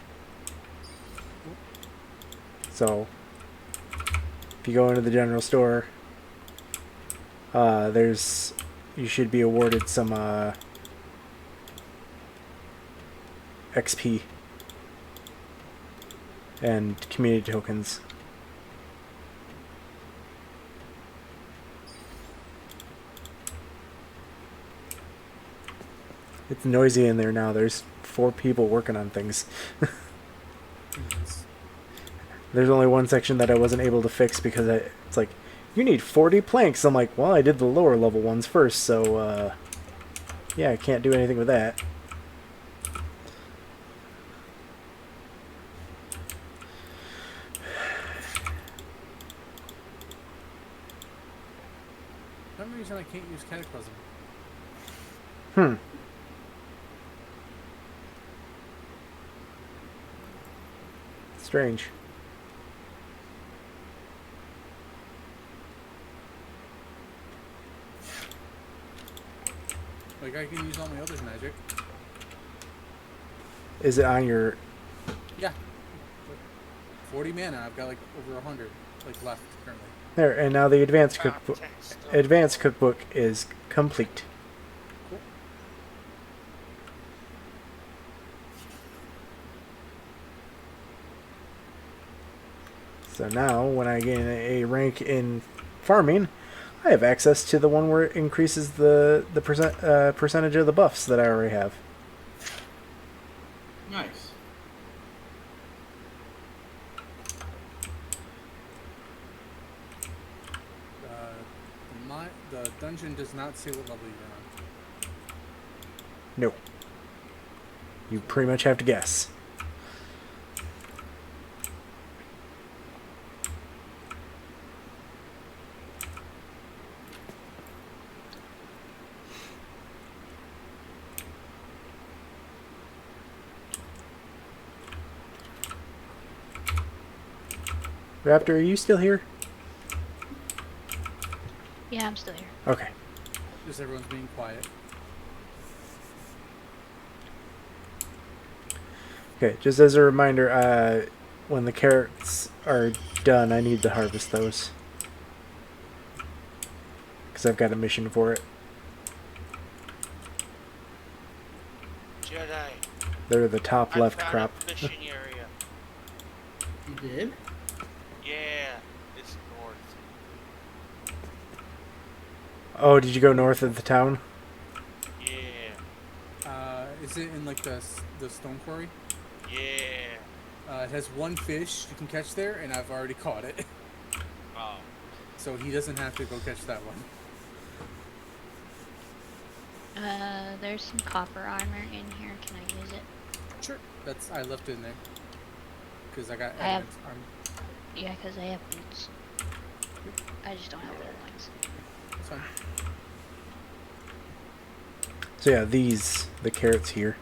So, if you go into the general store, you should be awarded some XP and community tokens. It's noisy in there now. There's 4 people working on things. Nice. There's only one section that I wasn't able to fix because it's like, you need 40 planks. I'm like, well, I did the lower level ones first, so yeah, I can't do anything with that. For some reason I can't use Cataclysm. Strange. Like, I can use all my other magic. Is it on your... Yeah. 40 mana. I've got like over 100 like left currently. There, and now the advanced Ah, cookbook. text. Advanced cookbook is complete. Cool. So now, when I gain a rank in farming, I have access to the one where it increases the percentage of the buffs that I already have. Nice. The dungeon does not say what level you're on. No. You pretty much have to guess. Raptor, are you still here? Yeah, I'm still here. Okay. Just everyone's being quiet. Okay, just as a reminder, when the carrots are done, I need to harvest those. Because I've got a mission for it. Jedi. They're the top I left found crop. a fishing area. You did? Yeah, it's north. Oh, did you go north of the town? Yeah, Is it in like the stone quarry? yeah. It has one fish you can catch there, and I've already caught it. Oh, So he doesn't have to go catch that one. There's some copper armor in here. Can I use it? Sure. I left it in there. Because I got I have- adamant arm. Yeah, because I have boots. I just don't have wool ones. That's fine. So yeah, the carrots here.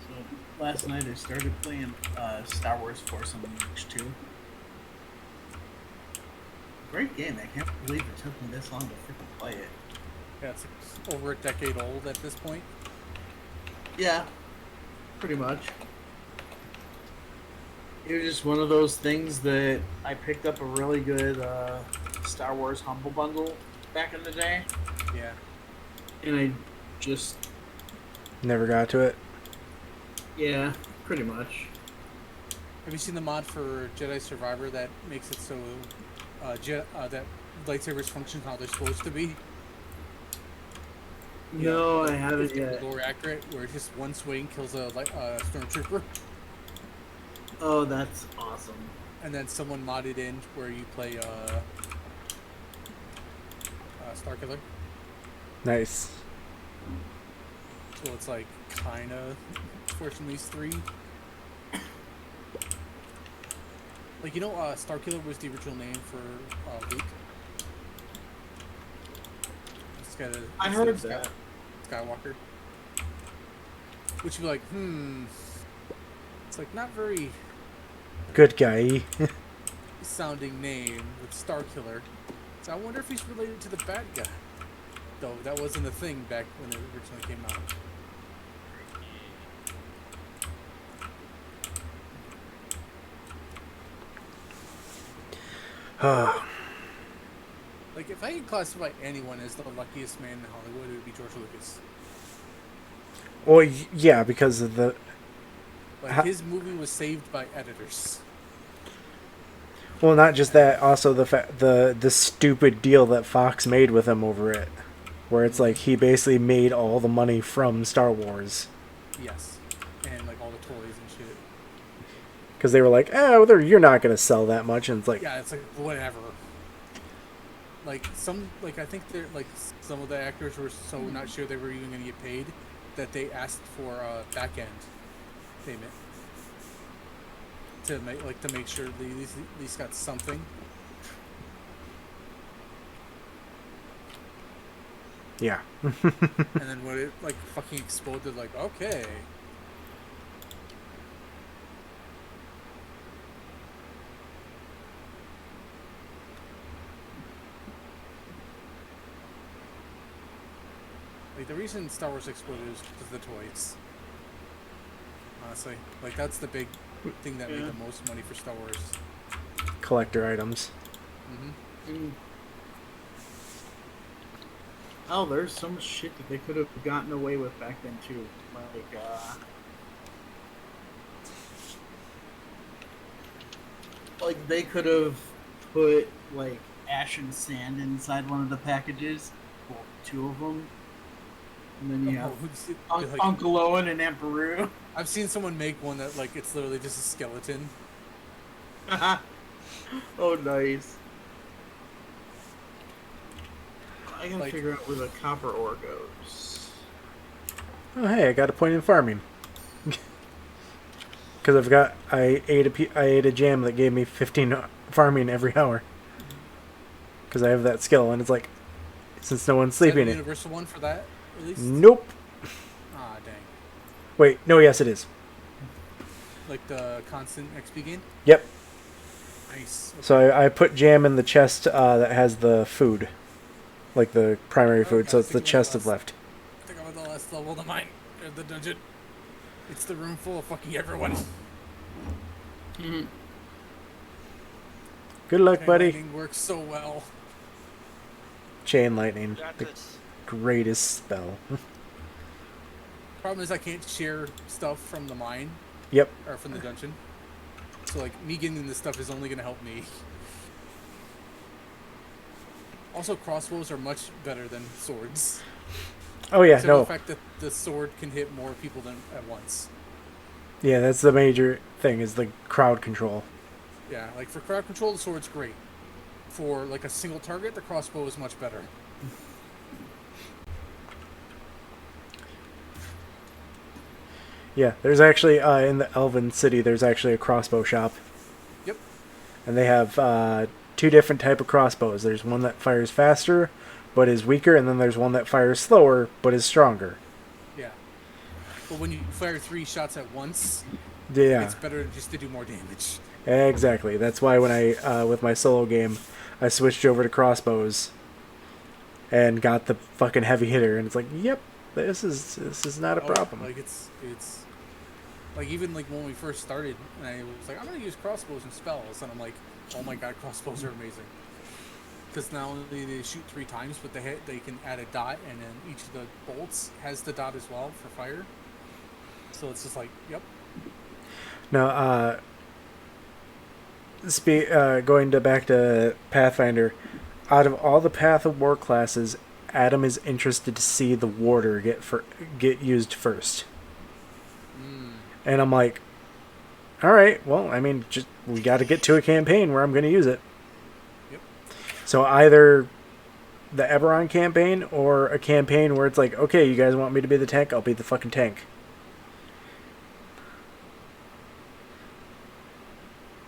So last night I started playing Star Wars Force Unleashed 2. Great game. I can't believe it took me this long to freaking play it. Yeah, it's over a decade old at this point. Yeah, pretty much. It was just one of those things that I picked up a really good Star Wars Humble Bundle back in the day, Yeah. and I just, Never got to it. yeah, pretty much. Have you seen the mod for Jedi Survivor that makes it so that lightsabers function how they're supposed to be? No, I haven't It's yet. more accurate, where it's just one swing kills a stormtrooper, Oh, that's awesome. and then someone modded in where you play Starkiller. Nice. So it's like kind of Force Unleashed 3. Like, you know, Starkiller was the original name for Luke. I heard that. Skywalker. Which would be like, it's like not very Good guy. sounding name with Star Killer. So I wonder if he's related to the bad guy. Though that wasn't a thing back when it originally came out. Like, if I could classify anyone as the luckiest man in Hollywood, it would be George Lucas. Well, yeah, because of the... Like, his movie was saved by editors. Well, not just that, also the stupid deal that Fox made with him over it. Where it's like, he basically made all the money from Star Wars. Yes. And, like, all the toys and shit. Because they were like, you're not going to sell that much. And it's like... Yeah, it's like, whatever. Like, I think they're, like, some of the actors were so not sure they were even going to get paid that they asked for back-end payment. To make sure they at least got something. Yeah. And then when it, like, fucking exploded, like, okay. Like, the reason Star Wars exploded was because of the toys. Honestly. Like, that's the big thing that made the most money for Star Wars. Collector items. Mm-hmm. Oh, there's so much shit that they could have gotten away with back then, too. Like, they could have put, like, ash and sand inside one of the packages. Well, 2 of them. And then you have Uncle Owen and Aunt Beru. I've seen someone make one that, like, it's literally just a skeleton. Oh, nice. I gotta figure out where the copper ore goes. Oh, hey, I got a point in farming. Because I ate a jam that gave me 15 farming every hour. Because I have that skill, and it's like, since no one's sleeping Is that a it. universal one for that, at least? Nope. Ah, dang. Wait, no, yes, it is. Like the constant XP gain? Yep. Nice. Okay. So I put jam in the chest that has the food. Like the primary food, Okay, so it's the chest of left. I think I'm at the last level of the dungeon. It's the room full of fucking everyone. Good luck, buddy. Lightning works so well. Chain lightning. Got The this. greatest spell. Problem is I can't share stuff from the mine. Yep. Or from the dungeon. So, like, me getting this stuff is only going to help me. Also, crossbows are much better than swords. Oh, yeah, So no. the fact that the sword can hit more people than at once. Yeah, that's the major thing, is the crowd control. Yeah, like, for crowd control, the sword's great. For, like, a single target, the crossbow is much better. Yeah, there's actually, in the Elven City, there's actually a crossbow shop. Yep. And they have 2 different type of crossbows. There's one that fires faster, but is weaker, and then there's one that fires slower, but is stronger. Yeah. But when you fire 3 shots at once, Yeah. it's better just to do more damage. Exactly. That's why when I, with my solo game, I switched over to crossbows and got the fucking heavy hitter, and it's like, yep, this is not a problem. Like, it's like, even like when we first started, and I was like, I'm gonna use crossbows and spells, and I'm like, oh my god, crossbows are amazing. Because not only they shoot 3 times, but they can add a dot, and then each of the bolts has the dot as well for fire. So it's just like, yep. Now, going back to Pathfinder, out of all the Path of War classes, Adam is interested to see the warder get used first. And I'm like, all right, well, I mean, we got to get to a campaign where I'm going to use it. Yep. So either the Eberron campaign or a campaign where it's like, okay, you guys want me to be the tank? I'll be the fucking tank.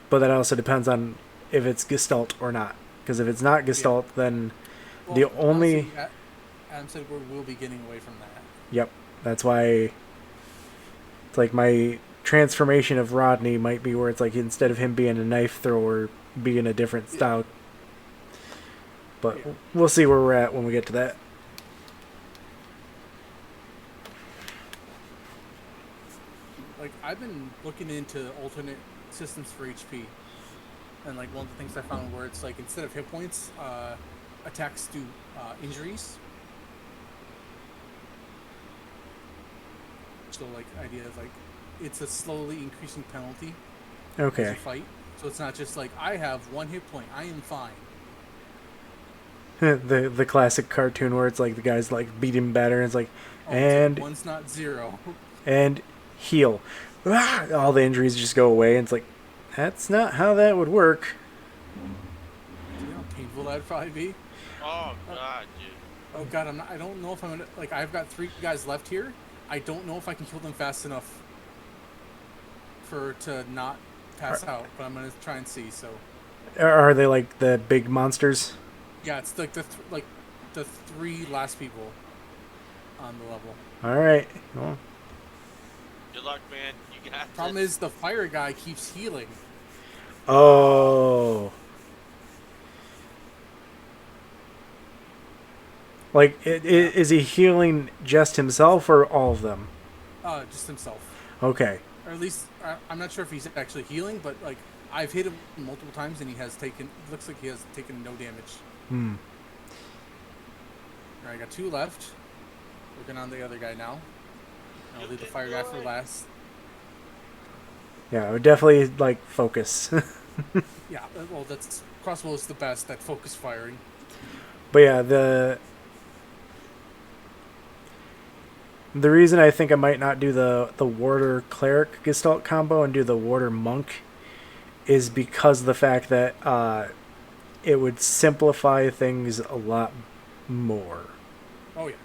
But that also depends on if it's Gestalt or not. Because if it's not Gestalt, then the only... Honestly, Adam said we'll be getting away from that. Yep. That's why it's like my transformation of Rodney might be where it's like instead of him being a knife thrower, being a different style. But we'll see where we're at when we get to that. Like, I've been looking into alternate systems for HP. And, like, one of the things I found where it's, like, instead of hit points, attacks do injuries. So, like, idea is, like, it's a slowly increasing penalty as Okay. you fight. So it's not just, like, I have 1 hit point, I am fine. the classic cartoon where it's like the guy's like beating better and it's like It's like, one's not 0. and heal. Ah! All the injuries just go away and it's like that's not how that would work. You know how painful that'd probably be? Oh god, dude. Oh god, I don't know if I'm gonna, like, I've got 3 guys left here. I don't know if I can kill them fast enough to not pass out, but I'm gonna try and see. So Are they like the big monsters? yeah, it's like the 3 last people on the level. All right. Well, Good luck, man. You got Problem this. is the fire guy keeps healing. oh. Like, is he healing just himself or all of them? Just himself, Okay. or at least I'm not sure if he's actually healing, but like I've hit him multiple times and he has taken. Looks like he has taken no damage. Hmm. All right, I got 2 left. Working on the other guy now. I'll leave the fire guy for last. Yeah, I would definitely like focus. Yeah, well, that's crossbow is the best at focus firing. But yeah, the reason I think I might not do the warder cleric gestalt combo and do the warder monk is because of the fact that it would simplify things a lot more. Oh yeah.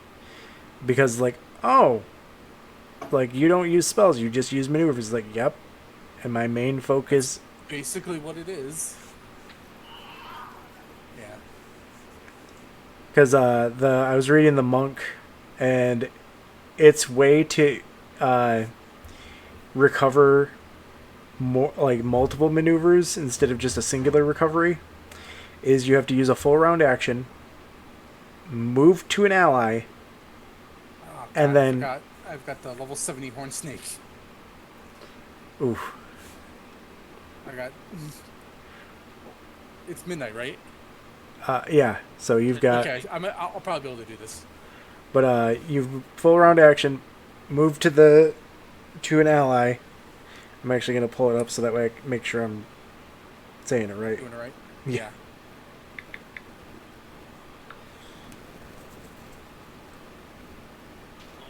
Because like you don't use spells, you just use maneuvers. Like, yep. And my main focus Basically what it is. Yeah. because I was reading the monk and its way to recover more like multiple maneuvers instead of just a singular recovery is you have to use a full round action, move to an ally, Oh, and God, then I've got the level 70 horn snake. oof. I got. It's midnight, right? Yeah, so you've got Okay, I'll probably be able to do this. but you've full round action, move to an ally. I'm actually gonna pull it up so that way I can make sure I'm saying it right. Doing it right? Yeah.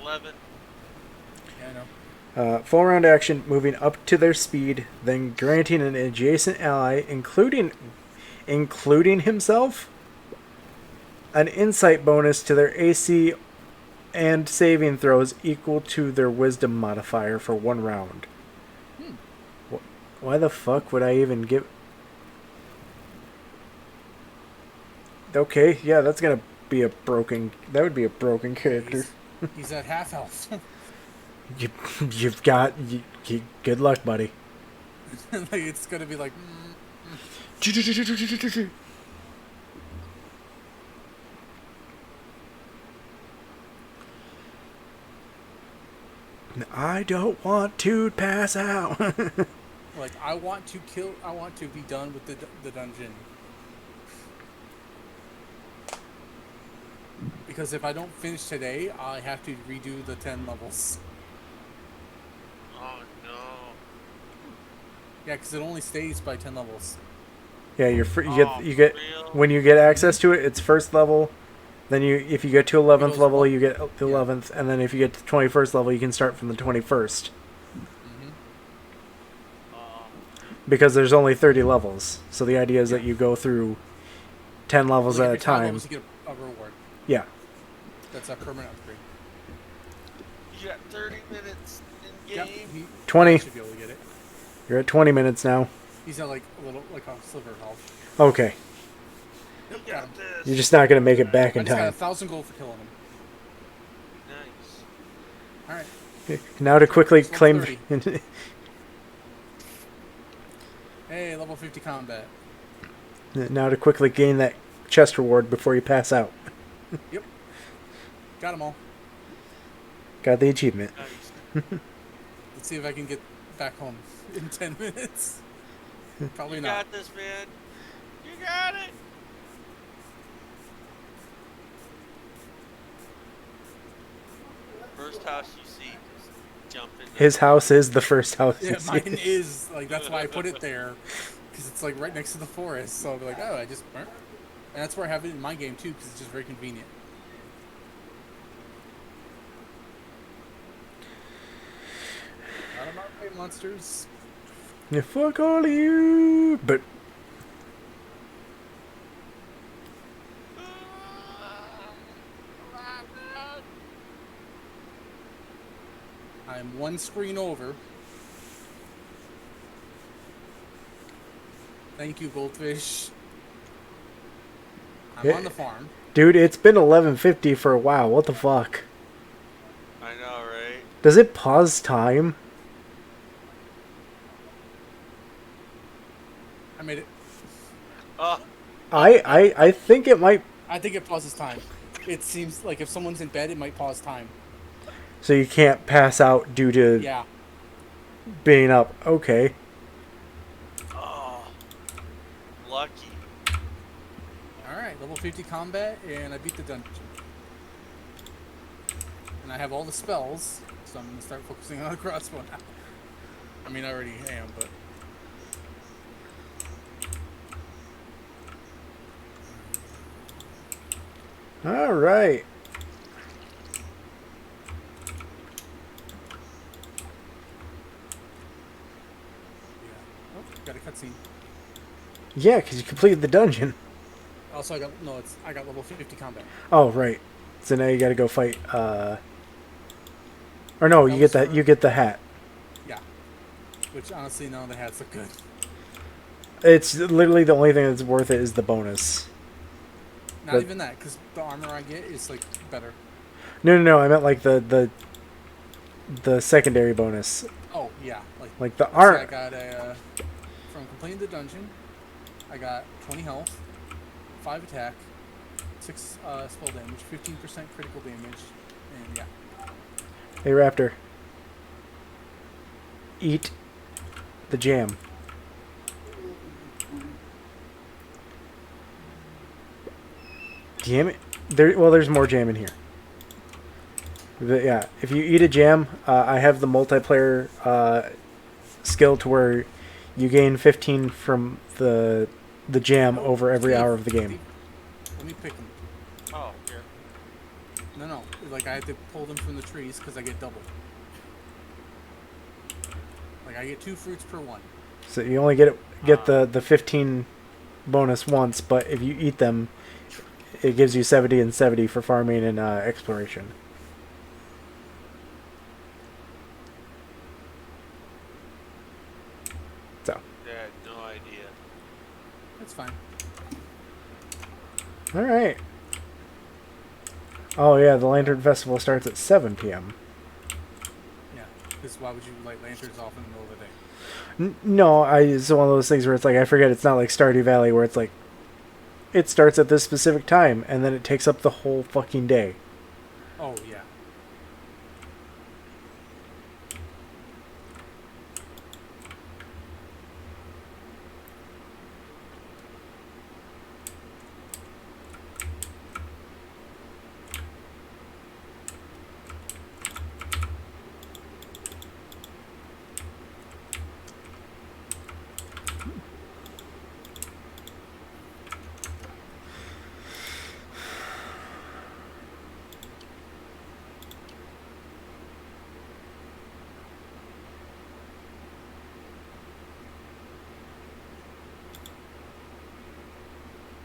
11. Yeah, I know. Full round action, moving up to their speed, then granting an adjacent ally, including himself, an insight bonus to their AC and saving throws equal to their wisdom modifier for 1 round. Why the fuck would I even give... Okay, yeah, that's gonna be a broken... That would be a broken character. He's at half health. You've got... good luck, buddy. Like, it's gonna be like. I don't want to pass out. Like, I want to be done with the dungeon. Because if I don't finish today, I have to redo the 10 levels. Oh no. Yeah, because it only stays by 10 levels. Yeah, you're free. You get real? when you get access to it, it's first level. Then if you get to 11th goes level, one- you get the 11th, and then if you get to 21st level, you can start from the 21st. Because there's only 30 levels, so the idea is that you go through 10 levels Like, at a every 10 time. levels, you get a reward. Yeah. That's a permanent upgrade. You got 30 minutes in Yep, game. he 20. should be able to get it. You're at 20 minutes now. He's at like a sliver of health. Okay. You got this. You're just not gonna make it back I in just got time. 1,000 gold for killing him. Alright. Now to quickly Level claim. 30. Hey, level 50 combat. Now to quickly gain that chest reward before you pass out. Yep. Got them all. Got the achievement. Nice. Let's see if I can get back home in 10 minutes. Probably You not. got this, man. You got it. First house you see, just jump in. His house is the first house. Yeah, you see. mine is. Like, that's why I put it there. Because it's, like, right next to the forest. So I'll be like, oh, I just... And that's where I have it in my game, too, because it's just very convenient. Not about fight monsters. Yeah, fuck all of you. But I'm one screen over. Thank you, Goldfish. I'm Yeah. on the farm. dude, it's been 11:50 for a while. What the fuck? I know, right? Does it pause time? I made it. Oh, I think it might. I think it pauses time. It seems like if someone's in bed, it might pause time. So you can't pass out due to Yeah. being up. Okay. oh, lucky. Alright, level 50 combat, and I beat the dungeon. And I have all the spells, so I'm going to start focusing on the crossbow now. I mean, I already am, but... All right. Yeah. Oh, got a cutscene. Yeah, because you completed the dungeon. Also, I got level 50 combat. Oh, right. So now you got to go fight. Or no, you That get was that. for- You get the hat. Yeah. Which, honestly, none of the hats look good. It's literally the only thing that's worth it is the bonus. Not But- even that, because the armor I get is, like, better. No. I meant like the secondary bonus. Oh, yeah. Like the let's see, art. I got a... From completing the dungeon, I got 20 health, 5 attack, 6 spell damage, 15% critical damage, and yeah. Hey, Raptor. Eat the jam. Damn it. There's more jam in here. Yeah, if you eat a jam, I have the multiplayer skill to where you gain 15 from the jam over every Steve, hour of the game. Steve, let me pick them. Oh, here. No. Like, I had to pull them from the trees because I get double. Like, I get 2 fruits per one. So you only get the 15 bonus once, but if you eat them, it gives you 70 and 70 for farming and exploration. So, Yeah, I had no idea. That's fine. all right. Oh yeah, the Lantern Festival starts at 7 p.m. Yeah. Because why would you light lanterns off in the middle of the day? No, it's one of those things where it's like I forget it's not like Stardew Valley where it's like it starts at this specific time and then it takes up the whole fucking day. Oh, yeah.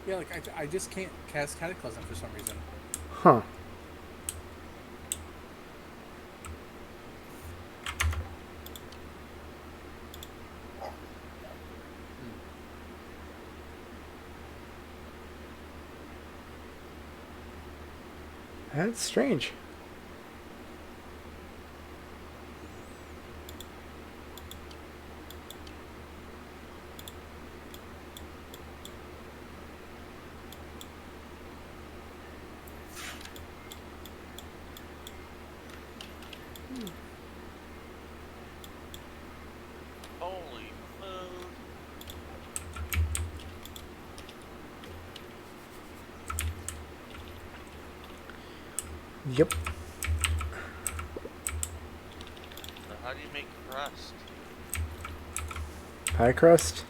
Yeah, like, I just can't cast Cataclysm for some reason. Huh. That's strange. Yep. So how do you make crust? Pie crust.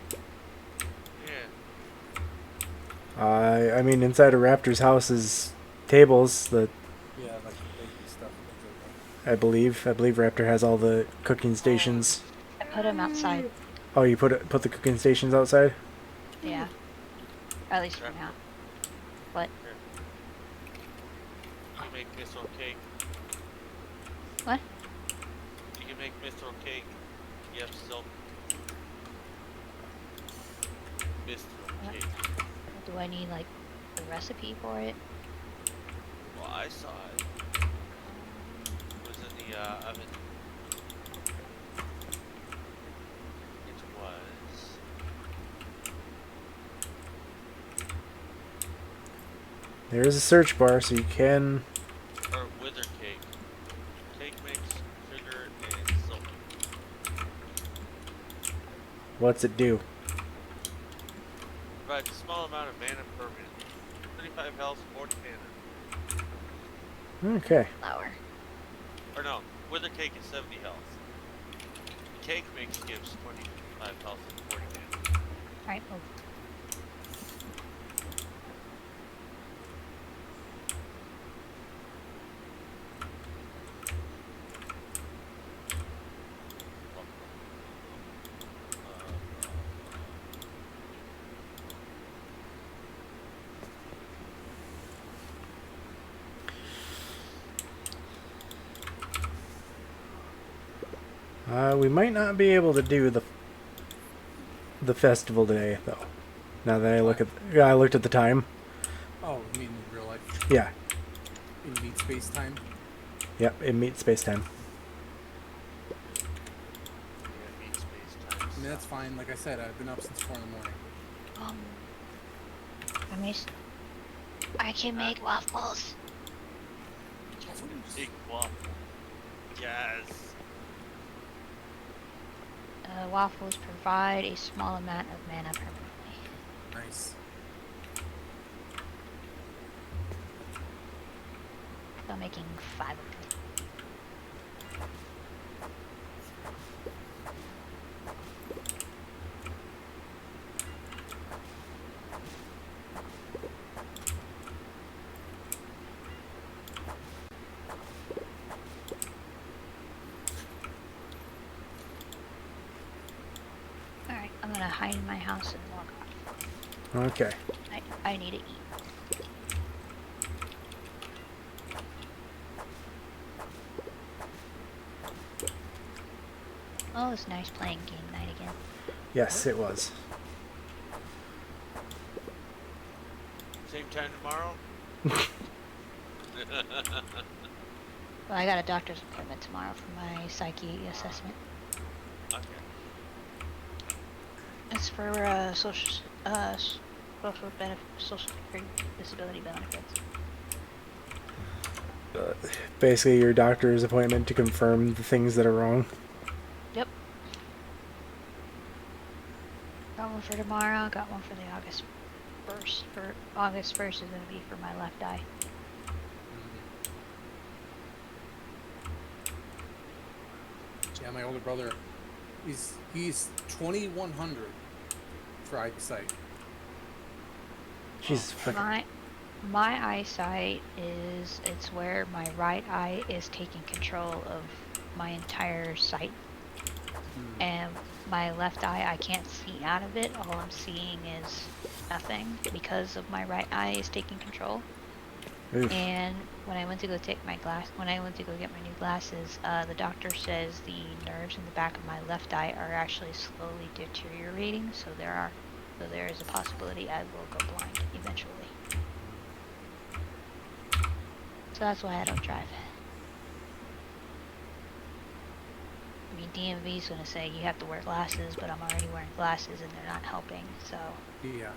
Yeah. I mean, inside a raptor's house is tables that Yeah, like baking stuff and things like that. I believe Raptor has all the cooking stations. I put them outside. Oh, you put the cooking stations outside? Yeah. Or at least for now. What? Here. You can make missile cake. What? You can make missile cake. You have silk. Missile What? cake. Do I need like the recipe for it? Well, I saw it. It was in the oven. It was. There is a search bar, so you can. Or wither cake. Cake mix, sugar, and silk. What's it do? Provides a small amount of mana permanently. 35 health, 40 mana. Okay. Flour. Or no, wither cake is 70 health. Cake mix gives 25 health and 40 mana. Alright, move. We might not be able to do the festival today, though. Now that I look at, I looked at the time. Oh, you mean in real life? Yeah. In meat space time? Yep. It meets space time. Yeah, meat space time. I mean, that's fine. Like I said, I've been up since 4 in the morning. I can make waffles. Big waffle. Yes. Waffles provide a small amount of mana permanently. Nice. So I'm making 5 of them. Alright, I'm gonna hide in my house and log off. Okay. I need to eat. Oh, it was nice playing game night again. Yes, it was. Same time tomorrow? Well, I got a doctor's appointment tomorrow for my psyche assessment. Okay. It's for social security disability benefits. Basically, your doctor's appointment to confirm the things that are wrong. Yep. Got one for tomorrow. Got one for the August 1st. For August 1st is gonna be for my left eye. Yeah, my older brother, he's 2100 for eyesight. Jesus fucking. My eyesight is, it's where my right eye is taking control of my entire sight. And my left eye, I can't see out of it. All I'm seeing is nothing because of my right eye is taking control. Oof. And when I went to go get my new glasses, the doctor says the nerves in the back of my left eye are actually slowly deteriorating. So there is a possibility I will go blind eventually. So that's why I don't drive. I mean, DMV is going to say you have to wear glasses, but I'm already wearing glasses and they're not helping, so... Yeah.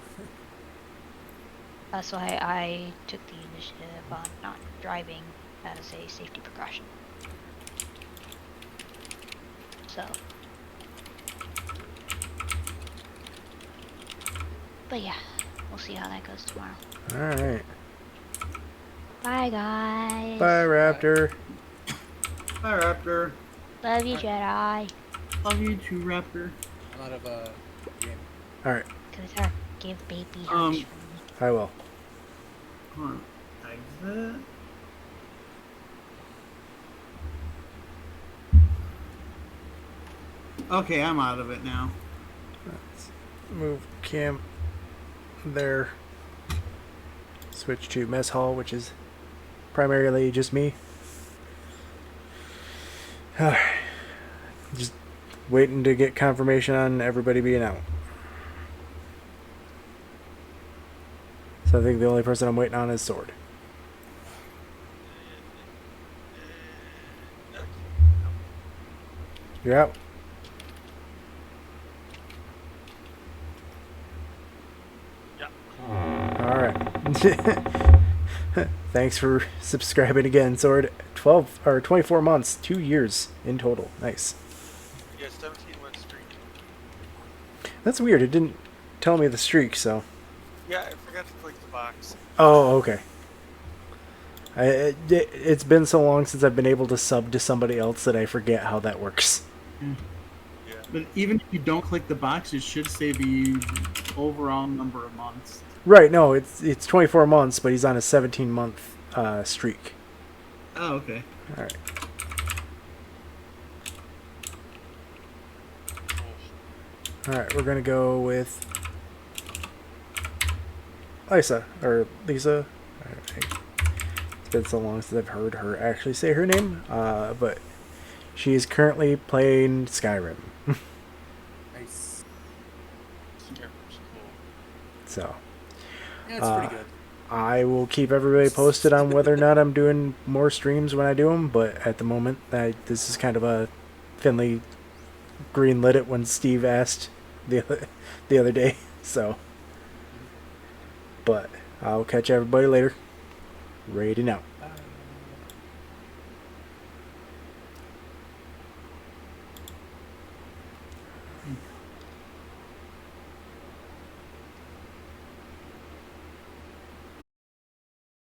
That's why I took the initiative on not driving as a safety precaution. So... But yeah, we'll see how that goes tomorrow. Alright. Bye, guys. Bye, Raptor. Bye, Raptor. Love you, Jedi. Love you too, Raptor. I'm out of game. All right, Cause give baby hugs for me. I will. Hold on. Exit. Okay, I'm out of it now. Let's move Cam there. Switch to mess hall, which is primarily just me. Just waiting to get confirmation on everybody being out. So I think the only person I'm waiting on is Sword. You're out? Alright. Thanks for subscribing again, Sword. 12 or 24 months, 2 years in total. Nice. You got 17-month streak. That's weird. It didn't tell me the streak, so. Yeah, I forgot to click the box. Oh, okay. It's been so long since I've been able to sub to somebody else that I forget how that works. Yeah. But even if you don't click the box, it should say the overall number of months. Right, no, it's 24 months, but he's on a 17-month streak. Oh, okay. Alright. Alright, we're gonna go with Lisa, or Lisa. It's been so long since I've heard her actually say her name, but she is currently playing Skyrim. Nice. Scarecrow's cool. So, Yeah, it's pretty good. I will keep everybody posted on whether or not I'm doing more streams when I do them, but at the moment, this is kind of a Finley greenlit it when Steve asked the other day, so. But I'll catch everybody later. Raiding out.